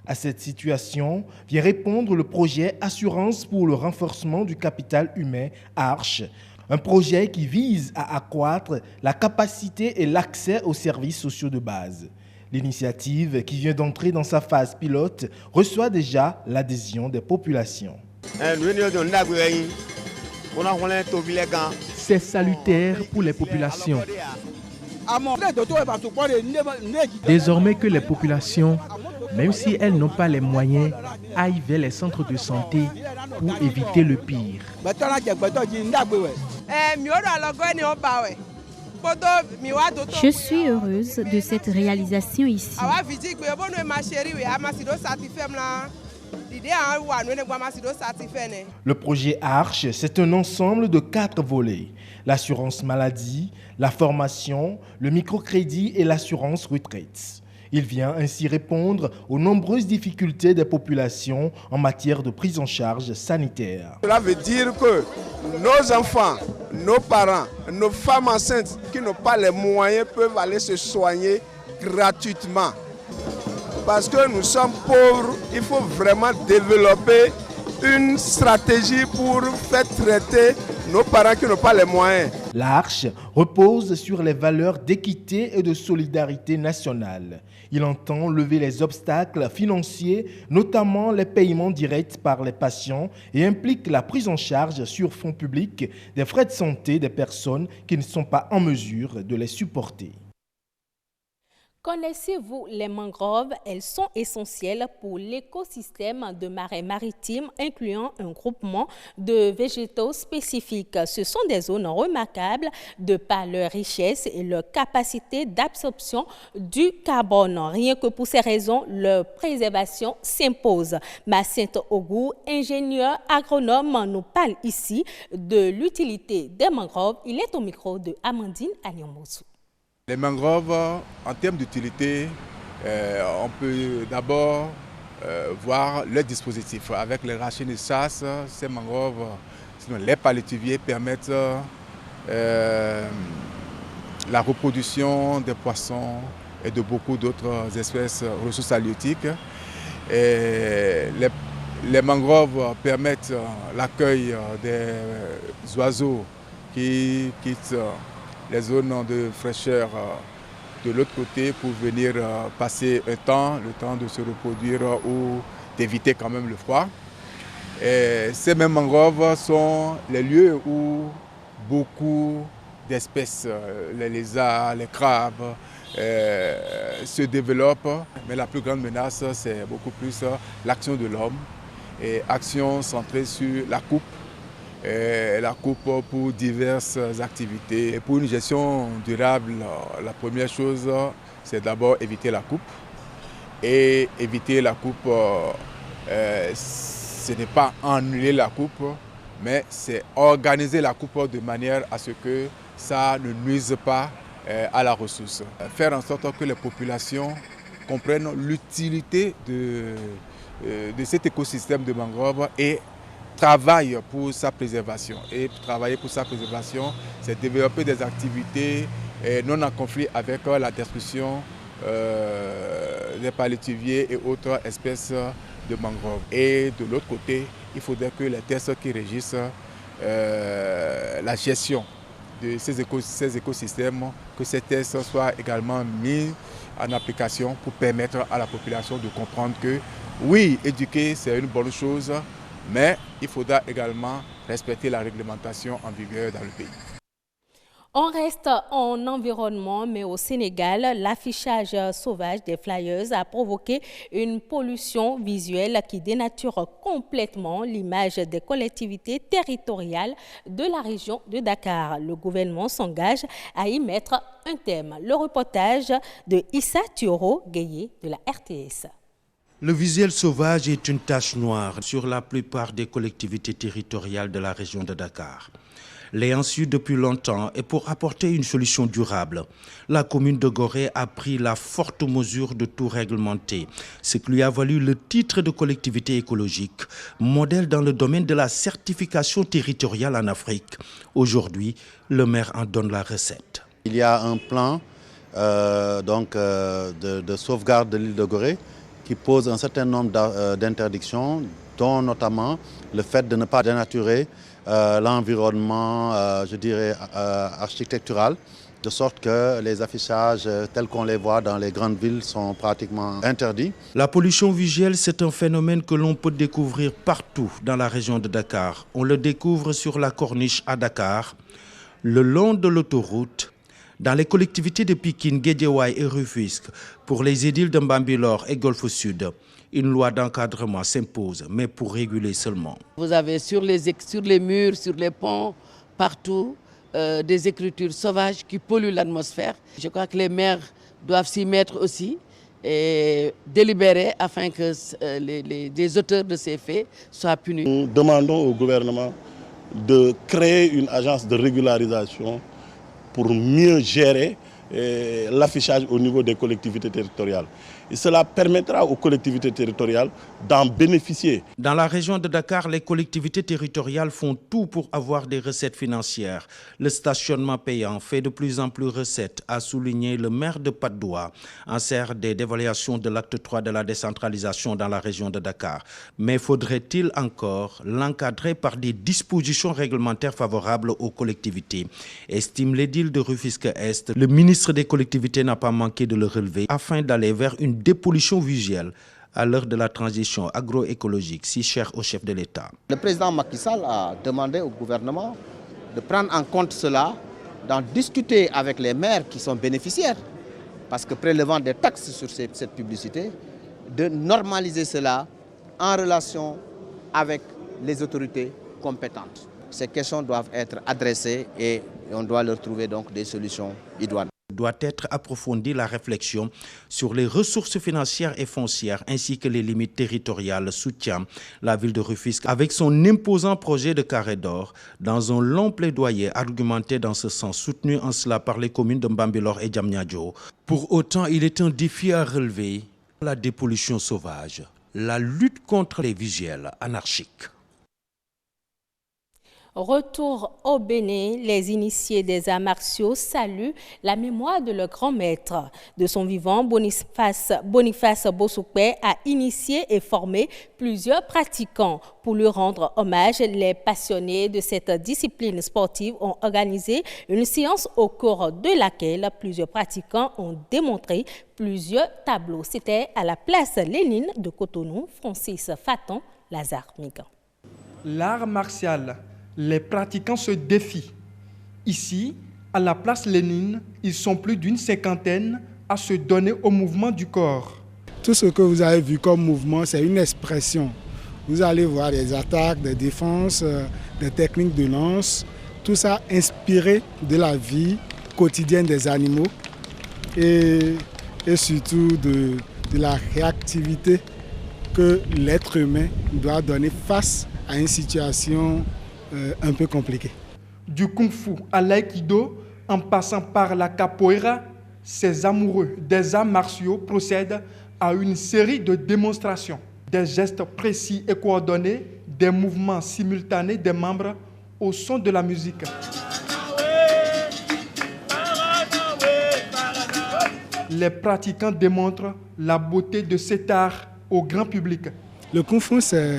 À cette situation vient répondre le projet Assurance pour le renforcement du capital humain Arche, un projet qui vise à accroître la capacité et l'accès aux services sociaux de base. L'initiative, qui vient d'entrer dans sa phase pilote, reçoit déjà l'adhésion des populations. C'est salutaire pour les populations. Désormais que les populations, même si elles n'ont pas les moyens, aillent vers les centres de santé pour éviter le pire. Je suis heureuse de cette réalisation ici. Le projet Arche, c'est un ensemble de 4 volets. L'assurance maladie, la formation, le microcrédit et l'assurance retraite. Il vient ainsi répondre aux nombreuses difficultés des populations en matière de prise en charge sanitaire. Cela veut dire que nos enfants, nos parents, nos femmes enceintes qui n'ont pas les moyens peuvent aller se soigner gratuitement. Parce que nous sommes pauvres, il faut vraiment développer une stratégie pour faire traiter nos parents qui n'ont pas les moyens. L'Arche repose sur les valeurs d'équité et de solidarité nationale. Il entend lever les obstacles financiers, notamment les paiements directs par les patients, et implique la prise en charge sur fonds publics des frais de santé des personnes qui ne sont pas en mesure de les supporter. Connaissez-vous les mangroves? Elles sont essentielles pour l'écosystème de marais maritimes, incluant un groupement de végétaux spécifiques. Ce sont des zones remarquables de par leur richesse et leur capacité d'absorption du carbone. Rien que pour ces raisons, leur préservation s'impose. Macinthe Ogou, ingénieur agronome, nous parle ici de l'utilité des mangroves. Il est au micro de Amandine Agnomosu. Les mangroves, en termes d'utilité, on peut d'abord voir le dispositif. Avec les racines de chasse, ces mangroves, sinon les palétuviers, permettent la reproduction des poissons et de beaucoup d'autres espèces ressources halieutiques. Et les mangroves permettent l'accueil des oiseaux qui quittent les zones de fraîcheur de l'autre côté pour venir passer un temps, le temps de se reproduire ou d'éviter quand même le froid. Et ces mêmes mangroves sont les lieux où beaucoup d'espèces, les lézards, les crabes, se développent. Mais la plus grande menace, c'est beaucoup plus l'action de l'homme et action centrée sur la coupe. La coupe pour diverses activités. Et pour une gestion durable, la première chose, c'est d'abord éviter la coupe. Et éviter la coupe, ce n'est pas annuler la coupe, mais c'est organiser la coupe de manière à ce que ça ne nuise pas à la ressource. Faire en sorte que les populations comprennent l'utilité de cet écosystème de mangroves et travaille pour sa préservation. Et travailler pour sa préservation, c'est développer des activités non en conflit avec la destruction des palétuviers et autres espèces de mangroves. Et de l'autre côté, il faudrait que les tests qui régissent la gestion de ces écosystèmes, que ces tests soient également mis en application pour permettre à la population de comprendre que oui, éduquer, c'est une bonne chose, mais il faudra également respecter la réglementation en vigueur dans le pays. On reste en environnement, mais au Sénégal, l'affichage sauvage des flyers a provoqué une pollution visuelle qui dénature complètement l'image des collectivités territoriales de la région de Dakar. Le gouvernement s'engage à y mettre un terme. Le reportage de Issa Thioro-Gueye de la RTS. Le visuel sauvage est une tache noire sur la plupart des collectivités territoriales de la région de Dakar. L'ayant su depuis longtemps et pour apporter une solution durable, la commune de Gorée a pris la forte mesure de tout réglementer, ce qui lui a valu le titre de collectivité écologique, modèle dans le domaine de la certification territoriale en Afrique. Aujourd'hui, le maire en donne la recette. Il y a un plan de sauvegarde de l'île de Gorée qui pose un certain nombre d'interdictions, dont notamment le fait de ne pas dénaturer l'environnement, architectural, de sorte que les affichages tels qu'on les voit dans les grandes villes sont pratiquement interdits. La pollution visuelle, c'est un phénomène que l'on peut découvrir partout dans la région de Dakar. On le découvre sur la corniche à Dakar, le long de l'autoroute, dans les collectivités de Pikine, Guédiawaye et Rufisque, pour les édiles de Mbambilor et Golfe Sud, une loi d'encadrement s'impose, mais pour réguler seulement. Vous avez sur les murs, sur les ponts, partout, des écritures sauvages qui polluent l'atmosphère. Je crois que les maires doivent s'y mettre aussi et délibérer afin que les auteurs de ces faits soient punis. Nous demandons au gouvernement de créer une agence de régularisation pour mieux gérer l'affichage au niveau des collectivités territoriales. et cela permettra aux collectivités territoriales d'en bénéficier. Dans la région de Dakar, les collectivités territoriales font tout pour avoir des recettes financières. Le stationnement payant fait de plus en plus recettes, a souligné le maire de Patte d'Oie, en serre des dévaluations de l'acte 3 de la décentralisation dans la région de Dakar. Mais faudrait-il encore l'encadrer par des dispositions réglementaires favorables aux collectivités? Estime l'édile de Rufisque-Est. Le ministre des collectivités n'a pas manqué de le relever afin d'aller vers une dépollution visuelle à l'heure de la transition agroécologique, si chère au chef de l'État. Le président Macky Sall a demandé au gouvernement de prendre en compte cela, d'en discuter avec les maires qui sont bénéficiaires, parce que prélevant des taxes sur cette publicité, de normaliser cela en relation avec les autorités compétentes. Ces questions doivent être adressées et on doit leur trouver donc des solutions idoines. Doit être approfondie la réflexion sur les ressources financières et foncières ainsi que les limites territoriales, soutient la ville de Rufisque avec son imposant projet de carré d'or dans un long plaidoyer argumenté dans ce sens, soutenu en cela par les communes de Mbambilor et Diamniadio. Pour autant, il est un défi à relever, la dépollution sauvage, la lutte contre les visuels anarchiques. Retour au Bénin, les initiés des arts martiaux saluent la mémoire de leur grand maître. De son vivant, Boniface Bosukpe a initié et formé plusieurs pratiquants. Pour lui rendre hommage, les passionnés de cette discipline sportive ont organisé une séance au cours de laquelle plusieurs pratiquants ont démontré plusieurs tableaux. C'était à la place Lénine de Cotonou, Francis Faton, Lazare Migan. L'art martial. Les pratiquants se défient. Ici, à la place Lénine, ils sont plus d'une cinquantaine à se donner au mouvement du corps. Tout ce que vous avez vu comme mouvement, c'est une expression. Vous allez voir des attaques, des défenses, des techniques de lance, tout ça inspiré de la vie quotidienne des animaux et surtout de la réactivité que l'être humain doit donner face à une situation un peu compliqué. Du kung-fu à l'aïkido, en passant par la capoeira, ces amoureux des arts martiaux procèdent à une série de démonstrations. Des gestes précis et coordonnés, des mouvements simultanés des membres au son de la musique. Les pratiquants démontrent la beauté de cet art au grand public. Le kung-fu, c'est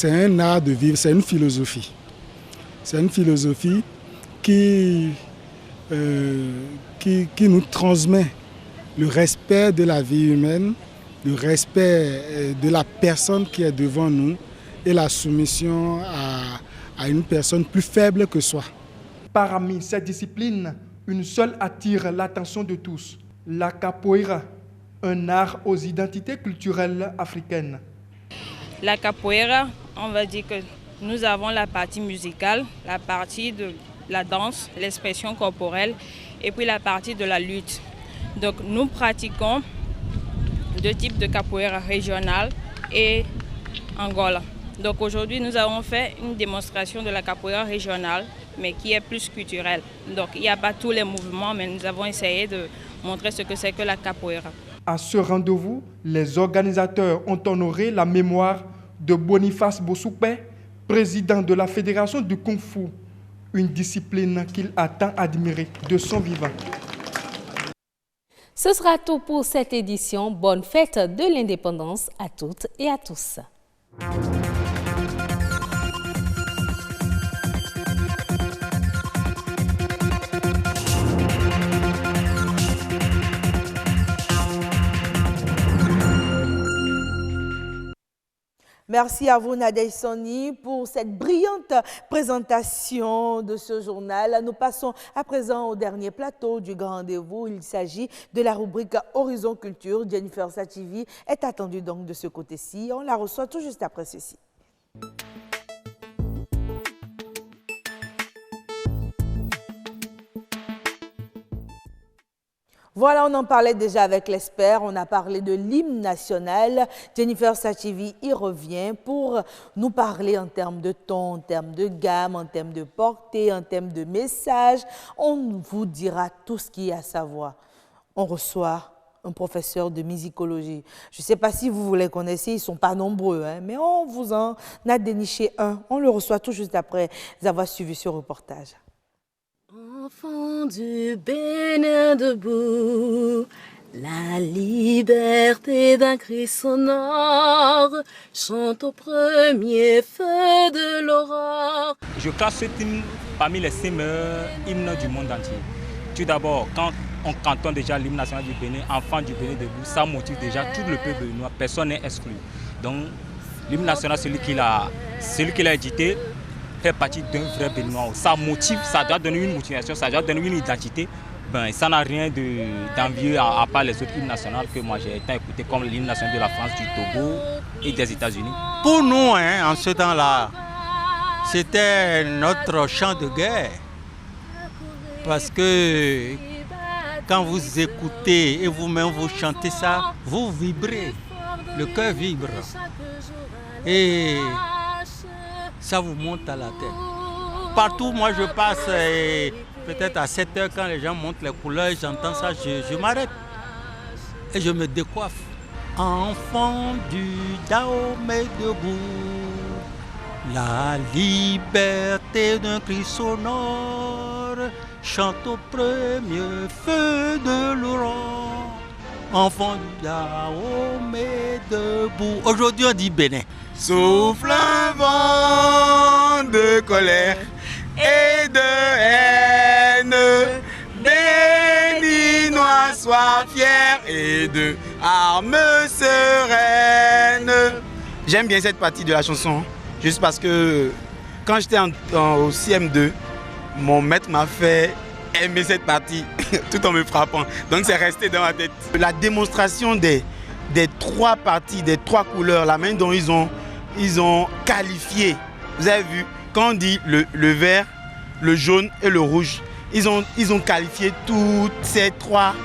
un art de vivre, c'est une philosophie. C'est une philosophie qui nous transmet le respect de la vie humaine, le respect de la personne qui est devant nous et la soumission à une personne plus faible que soi. Parmi ces disciplines, une seule attire l'attention de tous, la capoeira, un art aux identités culturelles africaines. La capoeira, on va dire que nous avons la partie musicale, la partie de la danse, l'expression corporelle et puis la partie de la lutte. Donc nous pratiquons deux types de capoeira régionale et Angola. Donc aujourd'hui nous avons fait une démonstration de la capoeira régionale mais qui est plus culturelle. Donc il n'y a pas tous les mouvements mais nous avons essayé de montrer ce que c'est que la capoeira. À ce rendez-vous, les organisateurs ont honoré la mémoire de Boniface Bosukpe, président de la Fédération du Kung Fu, une discipline qu'il a tant admirée de son vivant. Ce sera tout pour cette édition. Bonne fête de l'indépendance à toutes et à tous. Merci à vous, Nadège Soni, pour cette brillante présentation de ce journal. Nous passons à présent au dernier plateau du Grand Rendez-vous. Il s'agit de la rubrique Horizon Culture. Jennifer Sachivi est attendue donc de ce côté-ci. On la reçoit tout juste après ceci. Voilà, on en parlait déjà avec l'expert, on a parlé de l'hymne national. Jennifer Sachivi y revient pour nous parler en termes de ton, en termes de gamme, en termes de portée, en termes de message. On vous dira tout ce qu'il y a à savoir. On reçoit un professeur de musicologie. Je ne sais pas si vous les connaissez, ils ne sont pas nombreux, hein, mais on vous en a déniché un. On le reçoit tout juste après avoir suivi ce reportage. Enfants du Bénin debout, la liberté d'un cri sonore chante au premier feu de l'aurore. Je classe cet hymne parmi les 5 meilleurs hymnes du monde entier. Tout d'abord, quand on cantonne déjà l'hymne national du Bénin, enfant du Bénin debout, ça motive déjà tout le peuple béninois, personne n'est exclu. Donc l'hymne national, celui qui l'a édité, fait partie d'un vrai Béninois. Ça motive, ça doit donner une motivation, ça doit donner une identité. Ben, ça n'a rien d'envieux à part les autres hymnes nationaux que moi j'ai été écouté, comme l'hymne national de la France, du Togo et des États-Unis. Pour nous, en ce temps-là, c'était notre chant de guerre. Parce que quand vous écoutez et vous-même vous chantez ça, vous vibrez, le cœur vibre. Et ça vous monte à la tête. Partout, moi je passe, peut-être à 7 heures, quand les gens montent les couleurs, j'entends ça, je m'arrête. Et je me décoiffe. Enfant du Dahomey debout, la liberté d'un cri sonore chante au premier feu de l'aurore. Enfant du Dahomey debout. Aujourd'hui on dit Bénin. Souffle un vent de colère et de haine. Béninois, sois fiers et de armes sereines. J'aime bien cette partie de la chanson, juste parce que quand j'étais au CM2, mon maître m'a fait aimer cette partie tout en me frappant. Donc c'est resté dans ma tête. La démonstration des 3 parties, des 3 couleurs, la manière dont ils ont qualifié. Vous avez vu, quand on dit le vert, le jaune et le rouge, ils ont qualifié toutes ces 3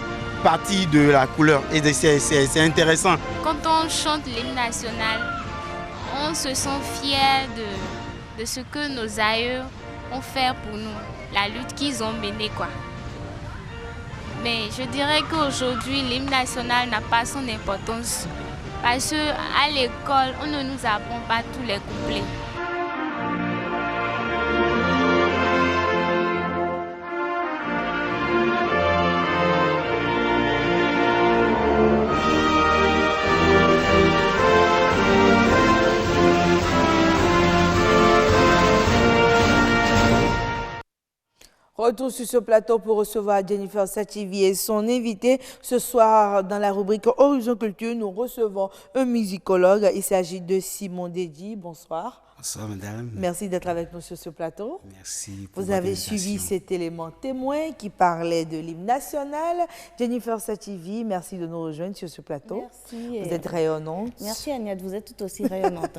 parties de la couleur. Et c'est intéressant. Quand on chante l'hymne national, on se sent fier de ce que nos aïeux ont fait pour nous, la lutte qu'ils ont menée, quoi. Mais je dirais qu'aujourd'hui, l'hymne national n'a pas son importance parce qu'à l'école, on ne nous apprend pas tous les couplets. Retour sur ce plateau pour recevoir Jennifer Sativi et son invité. Ce soir, dans la rubrique Horizon Culture, nous recevons un musicologue. Il s'agit de Simon Dedi. Bonsoir. Bonsoir, madame. Merci d'être avec nous sur ce plateau. Merci pour Vous avez suivi cet élément témoin qui parlait de l'hymne national. Jennifer Sativi, merci de nous rejoindre sur ce plateau. Merci. Vous êtes rayonnante. Merci, Agnès. Vous êtes tout aussi rayonnante,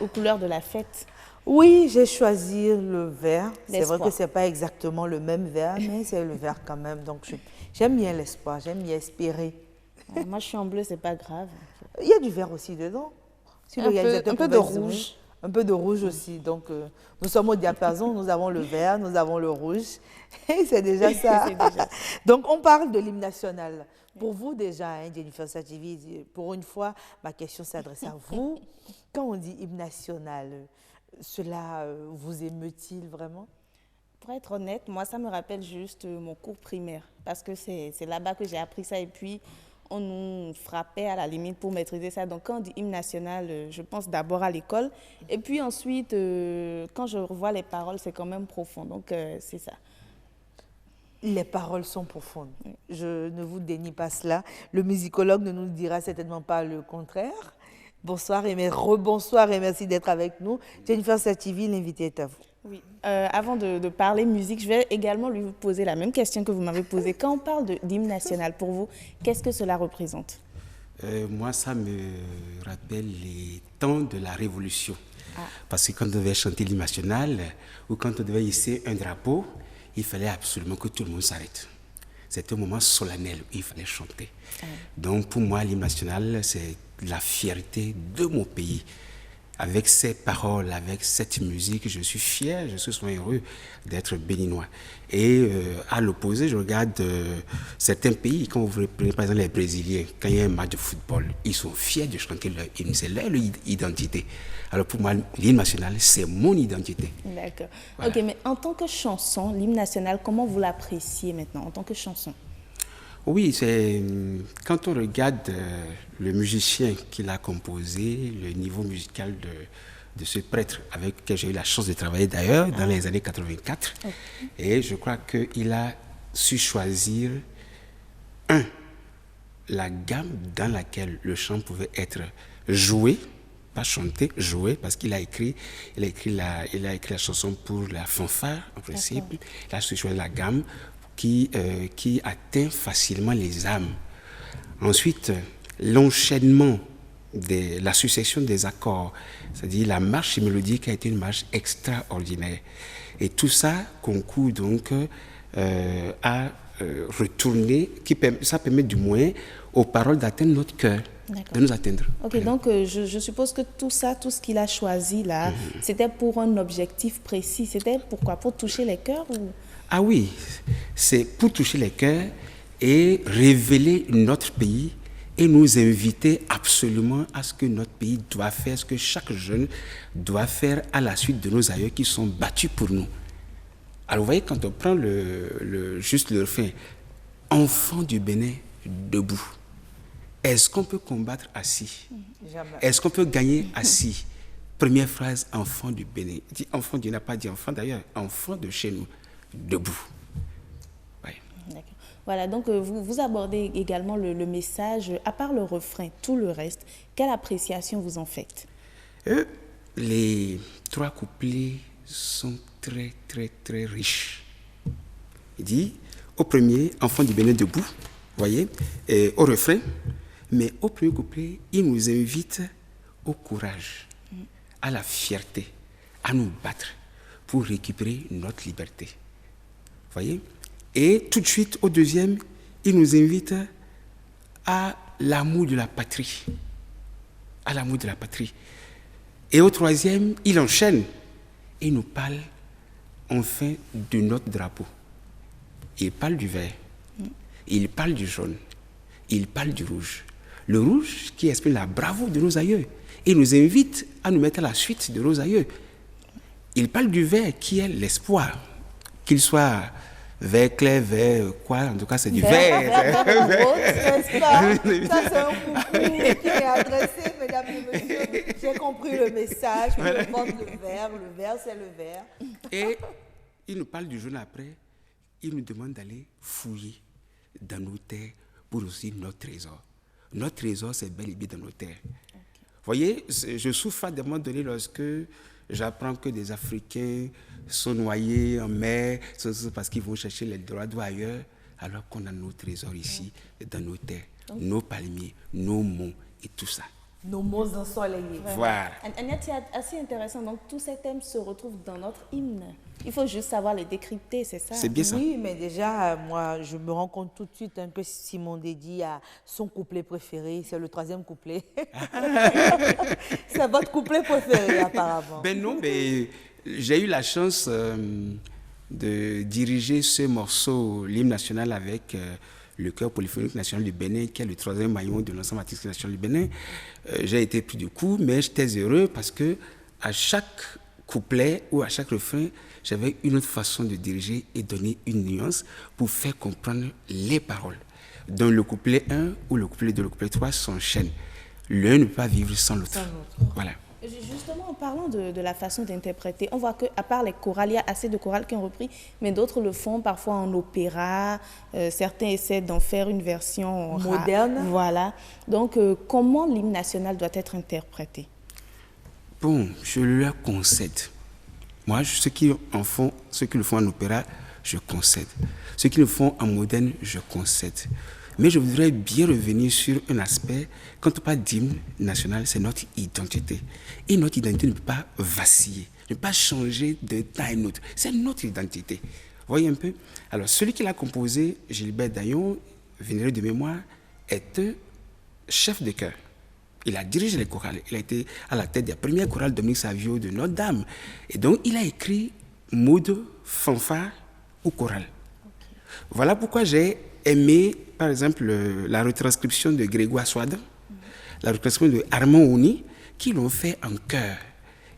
aux couleurs de la fête. Oui, j'ai choisi le vert. C'est vrai que ce n'est pas exactement le même vert, mais c'est le vert quand même. Donc, j'aime bien l'espoir, j'aime bien espérer. Moi, je suis en bleu, c'est pas grave. Il y a du vert aussi dedans. Si un peu de rouge. Un peu de rouge aussi. Donc, nous sommes au diapason, nous avons le vert, nous avons le rouge. Et c'est déjà ça. Donc, on parle de l'hymne national. Pour vous déjà, Jennifer Sativi, pour une fois, ma question s'adresse à vous. Quand on dit hymne national, cela vous émeut-il vraiment? Pour être honnête, moi, ça me rappelle juste mon cours primaire. Parce que c'est là-bas que j'ai appris ça. Et puis, on nous frappait à la limite pour maîtriser ça. Donc, quand on dit hymne national, je pense d'abord à l'école. Et puis ensuite, quand je revois les paroles, c'est quand même profond. Donc, c'est ça. Les paroles sont profondes. Oui. Je ne vous dénie pas cela. Le musicologue ne nous dira certainement pas le contraire. Bonsoir et rebonsoir et merci d'être avec nous. Jennifer Sativi, l'invité est à vous. Oui. Avant de parler musique, je vais également lui poser la même question que vous m'avez posée. Quand on parle d'hymne national, pour vous, qu'est-ce que cela représente? Moi, ça me rappelle les temps de la Révolution. Parce que quand on devait chanter l'hymne national ou quand on devait hisser un drapeau, il fallait absolument que tout le monde s'arrête. C'était un moment solennel où il fallait chanter. Donc pour moi, l'hymne national, c'est la fierté de mon pays. avec ces paroles, avec cette musique, je suis fier, je suis souvent heureux d'être béninois. Et à l'opposé, je regarde certains pays, quand vous prenez par exemple les Brésiliens, quand il y a un match de football, ils sont fiers de chanter leur hymne, c'est leur identité. Alors pour moi, l'hymne national, c'est mon identité. D'accord. Voilà. Ok, mais en tant que chanson, l'hymne national, comment vous l'appréciez maintenant en tant que chanson? Oui, c'est quand on regarde le musicien qui l'a composé, le niveau musical de ce prêtre avec lequel j'ai eu la chance de travailler d'ailleurs dans les années 84. Okay. Et je crois qu'il a su choisir, la gamme dans laquelle le chant pouvait être joué, pas chanté, joué, parce qu'il a écrit la chanson pour la fanfare en principe. Il a su choisir la gamme qui atteint facilement les âmes. Ensuite, l'enchaînement, la succession des accords, c'est-à-dire la marche mélodique a été une marche extraordinaire. Et tout ça concourt donc à retourner, ça permet du moins aux paroles d'atteindre notre cœur, de nous atteindre. Ok, donc je suppose que tout ça, tout ce qu'il a choisi là, c'était pour un objectif précis. C'était pourquoi? Pour toucher les cœurs ou... Ah oui, c'est pour toucher les cœurs et révéler notre pays et nous inviter absolument à ce que notre pays doit faire, ce que chaque jeune doit faire à la suite de nos aïeux qui sont battus pour nous. Alors vous voyez, quand on prend juste le refrain, enfant du Bénin, debout. Est-ce qu'on peut combattre assis? Jamais. Est-ce qu'on peut gagner assis? Première phrase, enfant du Bénin. Dit enfant, Dieu n'a pas dit enfant d'ailleurs, enfant de chez nous. Debout. Oui. D'accord. Voilà, donc vous abordez également le message, à part le refrain, tout le reste, quelle appréciation vous en faites? Les 3 couplets sont très, très, très riches. Il dit, au premier, enfant du Bénin debout, voyez, et au refrain, mais au premier couplet, il nous invite au courage, à la fierté, à nous battre pour récupérer notre liberté. Voyez? Et tout de suite, au deuxième, il nous invite à l'amour de la patrie. À l'amour de la patrie. Et au troisième, il enchaîne et nous parle enfin de notre drapeau. Il parle du vert, il parle du jaune, il parle du rouge. Le rouge qui exprime la bravoure de nos aïeux. Il nous invite à nous mettre à la suite de nos aïeux. Il parle du vert qui est l'espoir. Qu'il soit vert clair, vert quoi, en tout cas c'est du vert. Ça c'est un couplet qui est adressé, mesdames et messieurs. J'ai compris le message, le vert c'est le vert. Et il nous parle du jaune après, il nous demande d'aller fouiller dans nos terres pour aussi notre trésor. Notre trésor c'est bel et bien dans nos terres. Vous voyez, je souffre à un moment donné lorsque j'apprends que des Africains sont noyés en mer parce qu'ils vont chercher les droits ailleurs, alors qu'on a nos trésors ici, dans nos terres, nos palmiers, nos monts et tout ça. Nos mots ensoleillés. Voilà. Agnès, c'est assez intéressant. Donc, tous ces thèmes se retrouvent dans notre hymne. Il faut juste savoir les décrypter, c'est ça? C'est bien ça. Oui, mais déjà, moi, je me rends compte tout de suite que Simon Dédi a son couplet préféré. C'est le 3e couplet. C'est votre couplet préféré, apparemment. Ben non, mais j'ai eu la chance de diriger ce morceau, l'hymne national, avec le chœur polyphonique national du Bénin, qui est le 3e maillon de l'ensemble artistique national du Bénin. J'ai été pris du coup, mais j'étais heureux parce que à chaque couplet ou à chaque refrain, j'avais une autre façon de diriger et donner une nuance pour faire comprendre les paroles. Donc le couplet 1 ou le couplet 2, le couplet 3 s'enchaînent. L'un ne peut pas vivre sans l'autre. Voilà. Justement, en parlant de la façon d'interpréter, on voit qu'à part les chorales, il y a assez de chorales qui ont repris, mais d'autres le font parfois en opéra. Certains essaient d'en faire une version moderne. Voilà. Donc, comment l'hymne national doit être interprété? Bon, je leur concède. Moi, ceux qui le font en opéra, je concède. Ceux qui le font en moderne, je concède. Mais je voudrais bien revenir sur un aspect. Quand on parle d'hymne national, c'est notre identité. Et notre identité ne peut pas vaciller, ne peut pas changer de temps à un autre. C'est notre identité. Vous voyez un peu? Alors, celui qui l'a composé, Gilbert Daillon, vénéré de mémoire, est un chef de chœur. Il a dirigé les chorales. Il a été à la tête des premières chorales Dominique Savio de Notre-Dame. Et donc, il a écrit modes, fanfare ou chorale. Voilà pourquoi j'ai aimé, par exemple, la retranscription de Grégoire Swad, la retranscription de Armand Ouni, qui l'ont fait en chœur.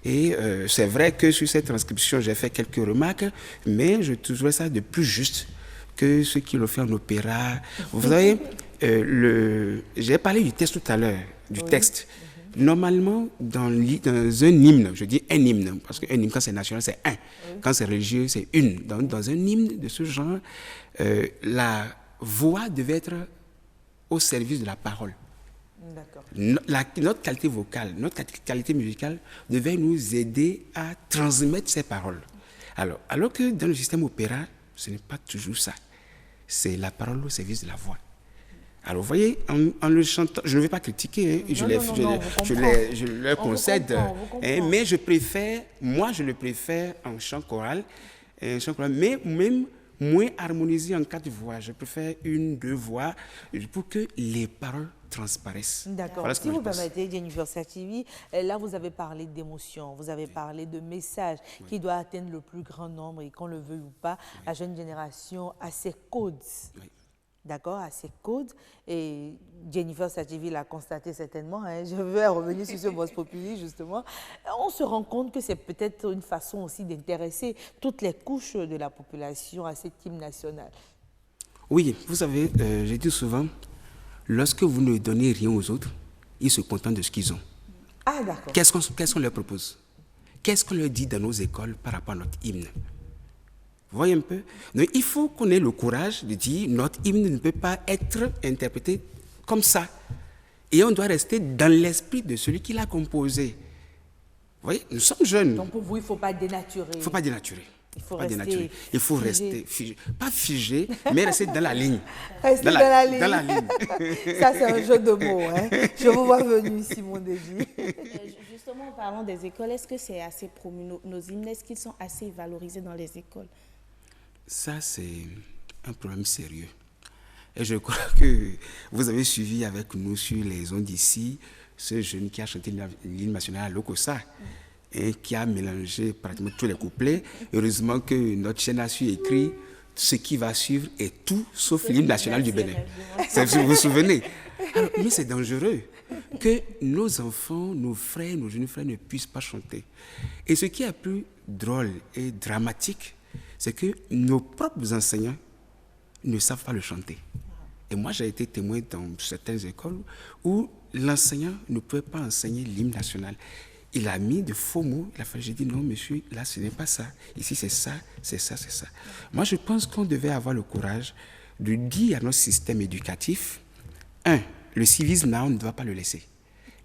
Et c'est vrai que sur cette transcription, j'ai fait quelques remarques, mais je trouvais ça de plus juste que ceux qui l'ont fait en opéra. Vous savez, j'ai parlé du texte tout à l'heure, du texte. Normalement, dans un hymne, je dis un hymne, parce qu'un hymne, quand c'est national, c'est un. Quand c'est religieux, c'est une. Dans un hymne de ce genre, la voix devait être au service de la parole. Notre qualité vocale, notre qualité musicale devait nous aider à transmettre ces paroles. Alors que dans le système opéra, ce n'est pas toujours ça. C'est la parole au service de la voix. Alors, vous voyez, en le chantant, je ne vais pas critiquer, hein, je le concède, mais je le préfère en chant choral, mais même moins harmonisé en 4 voix. Je préfère 1, 2 voix pour que les paroles transparaissent. D'accord. Voilà si vous permettez, Jennifer Sativi, là vous avez parlé d'émotion, vous avez parlé de messages qui doivent atteindre le plus grand nombre et qu'on le veuille ou pas, la jeune génération a ses codes. D'accord, à ces codes. Et Jennifer Sativi l'a constaté certainement. Hein, je vais revenir sur ce Vox Populi, justement. On se rend compte que c'est peut-être une façon aussi d'intéresser toutes les couches de la population à cet hymne national. Oui, vous savez, j'ai dit souvent, lorsque vous ne donnez rien aux autres, ils se contentent de ce qu'ils ont. Ah, d'accord. Qu'est-ce qu'on leur propose? Qu'est-ce qu'on leur dit dans nos écoles par rapport à notre hymne? Vous voyez un peu? Donc, il faut qu'on ait le courage de dire notre hymne ne peut pas être interprété comme ça. Et on doit rester dans l'esprit de celui qui l'a composé. Vous voyez, nous sommes jeunes. Donc pour vous, il ne faut pas dénaturer. Il ne faut pas dénaturer. Il faut rester Il faut rester figé. Pas figé, mais rester dans la ligne. Rester dans la ligne. Dans la ligne. Ça, c'est un jeu de mots. Hein. Je vous vois venir, Simon Deji. Justement, en parlant des écoles, est-ce que c'est assez promu, nos hymnes, est-ce qu'ils sont assez valorisés dans les écoles? Ça, c'est un problème sérieux. Et je crois que vous avez suivi avec nous sur les ondes d'ici ce jeune qui a chanté l'hymne national à Lokossa et qui a mélangé pratiquement tous les couplets. Heureusement que notre chaîne a su écrire ce qui va suivre est tout sauf l'hymne national du Bénin. Vous vous souvenez? Alors, mais c'est dangereux que nos enfants, nos frères, nos jeunes frères ne puissent pas chanter. Et ce qui est plus drôle et dramatique, c'est que nos propres enseignants ne savent pas le chanter. Et moi, j'ai été témoin dans certaines écoles où l'enseignant ne pouvait pas enseigner l'hymne national. Il a mis de faux mots. J'ai dit non, monsieur, là, ce n'est pas ça. Ici, c'est ça, c'est ça, c'est ça. Moi, je pense qu'on devait avoir le courage de dire à notre système éducatif, le civisme, là, on ne doit pas le laisser.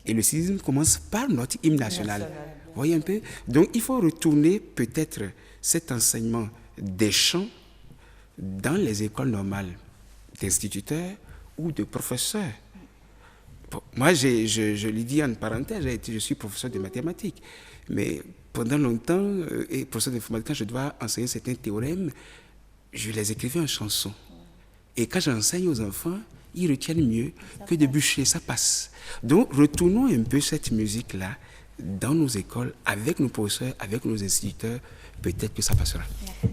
Et le civisme commence par notre hymne national. Vous voyez un peu? Donc, il faut retourner peut-être cet enseignement des chants dans les écoles normales d'instituteurs ou de professeurs. Bon, moi, je l'ai dit en parenthèse, je suis professeur de mathématiques, mais pendant longtemps, et professeur d'informatique, quand je dois enseigner certains théorèmes, je les écrivais en chansons. Et quand j'enseigne aux enfants, ils retiennent mieux que de bûcher, ça passe. Donc, retournons un peu cette musique-là dans nos écoles, avec nos professeurs, avec nos instituteurs, peut-être que ça passera.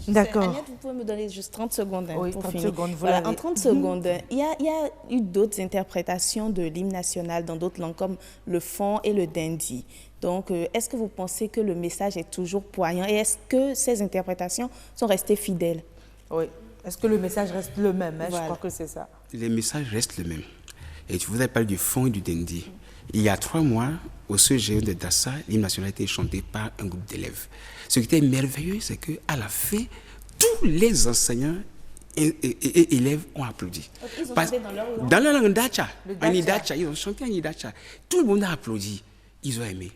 D'accord. Agnès, vous pouvez me donner juste 30 secondes pour 30 finir. secondes, voilà, en 30 secondes, il y a eu d'autres interprétations de l'hymne national dans d'autres langues comme le fon et le dindi. Donc, est-ce que vous pensez que le message est toujours poignant et est-ce que ces interprétations sont restées fidèles? Oui. Est-ce que le message reste le même? Voilà. Je crois que c'est ça. Les messages restent le même. Et vous avez parlé du fon et du dindi. Il y a 3 mois, au CGE de Dassa, l'hymne national a été chanté par un groupe d'élèves. Ce qui était merveilleux, c'est qu'à la fin, tous les enseignants et élèves ont applaudi. Donc, ils ont chanté dans leur langue? Dans la langue dacha. En idacha, ils ont chanté en idacha. Tout le monde a applaudi. Ils ont aimé.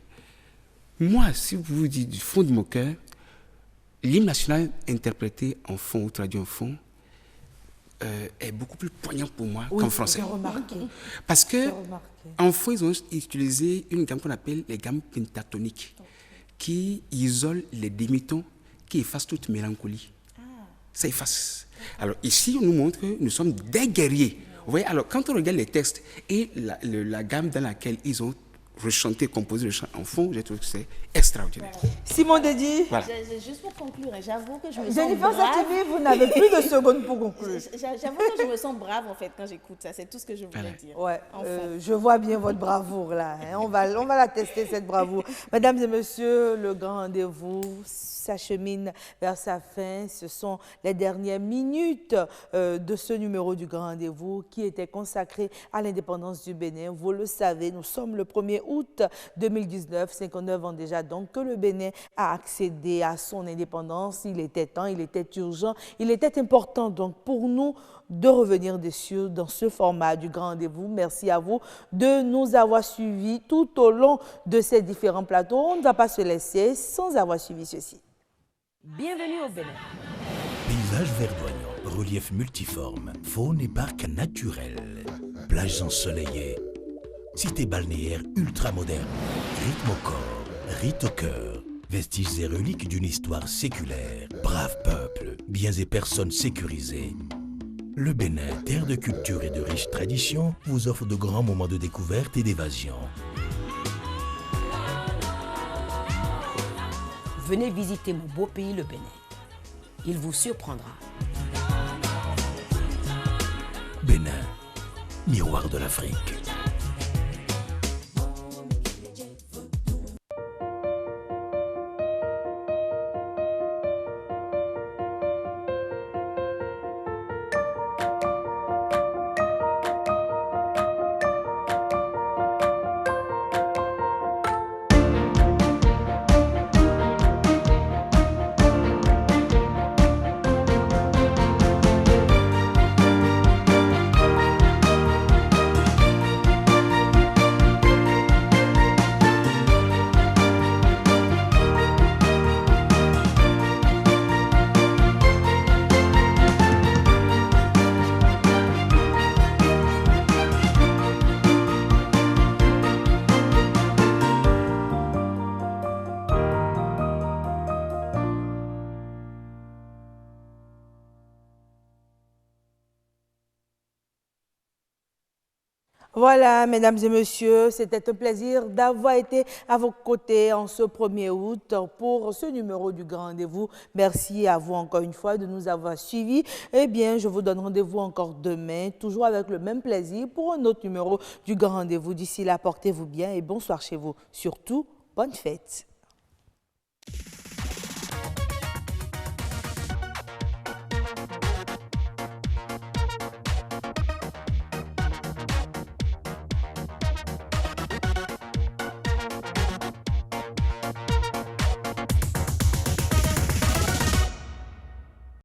Moi, si vous vous dites du fond de mon cœur, l'hymne national interprété en fond ou traduit en fond est beaucoup plus poignant pour moi qu'en français. Parce que en fond, ils ont utilisé une gamme qu'on appelle les gammes pentatoniques, qui isolent les demi-tons, qui effacent toute mélancolie. Ça efface. Alors ici, on nous montre que nous sommes des guerriers. Vous voyez, alors quand on regarde les textes et la gamme dans laquelle ils ont rechanté, composé le chant en fond, j'ai trouvé que c'est extraordinaire. Simon Dedi. Voilà. Juste pour conclure, j'avoue que je me sens Jennifer brave. Satimi, vous n'avez plus de secondes pour conclure. J'avoue que je me sens brave en fait quand j'écoute ça. C'est tout ce que je voulais dire. Ouais, je vois bien votre bravoure là. Hein. On va la tester cette bravoure. Mesdames et messieurs, le grand rendez-vous s'achemine vers sa fin. Ce sont les dernières minutes de ce numéro du grand rendez-vous qui était consacré à l'indépendance du Bénin. Vous le savez, nous sommes le 1er août 2019, 59 ans déjà donc que le Bénin a accédé à son indépendance. Il était temps, il était urgent, il était important donc pour nous de revenir dessus dans ce format du grand rendez-vous. Merci à vous de nous avoir suivis tout au long de ces différents plateaux. On ne va pas se laisser sans avoir suivi ceci. Bienvenue au Bénin. Paysages verdoyants, relief multiforme, faune et parcs naturels, plages ensoleillées, cité balnéaire ultra moderne, rythme au corps, rite au cœur, vestiges et reliques d'une histoire séculaire, brave peuple, biens et personnes sécurisées. Le Bénin, terre de culture et de riches traditions, vous offre de grands moments de découverte et d'évasion. Venez visiter mon beau pays, le Bénin. Il vous surprendra. Bénin, miroir de l'Afrique. Voilà, mesdames et messieurs, c'était un plaisir d'avoir été à vos côtés en ce 1er août pour ce numéro du Grand Rendez-vous. Merci à vous encore une fois de nous avoir suivis. Eh bien, je vous donne rendez-vous encore demain, toujours avec le même plaisir pour un autre numéro du Grand Rendez-vous. D'ici là, portez-vous bien et bonsoir chez vous. Surtout, bonne fête.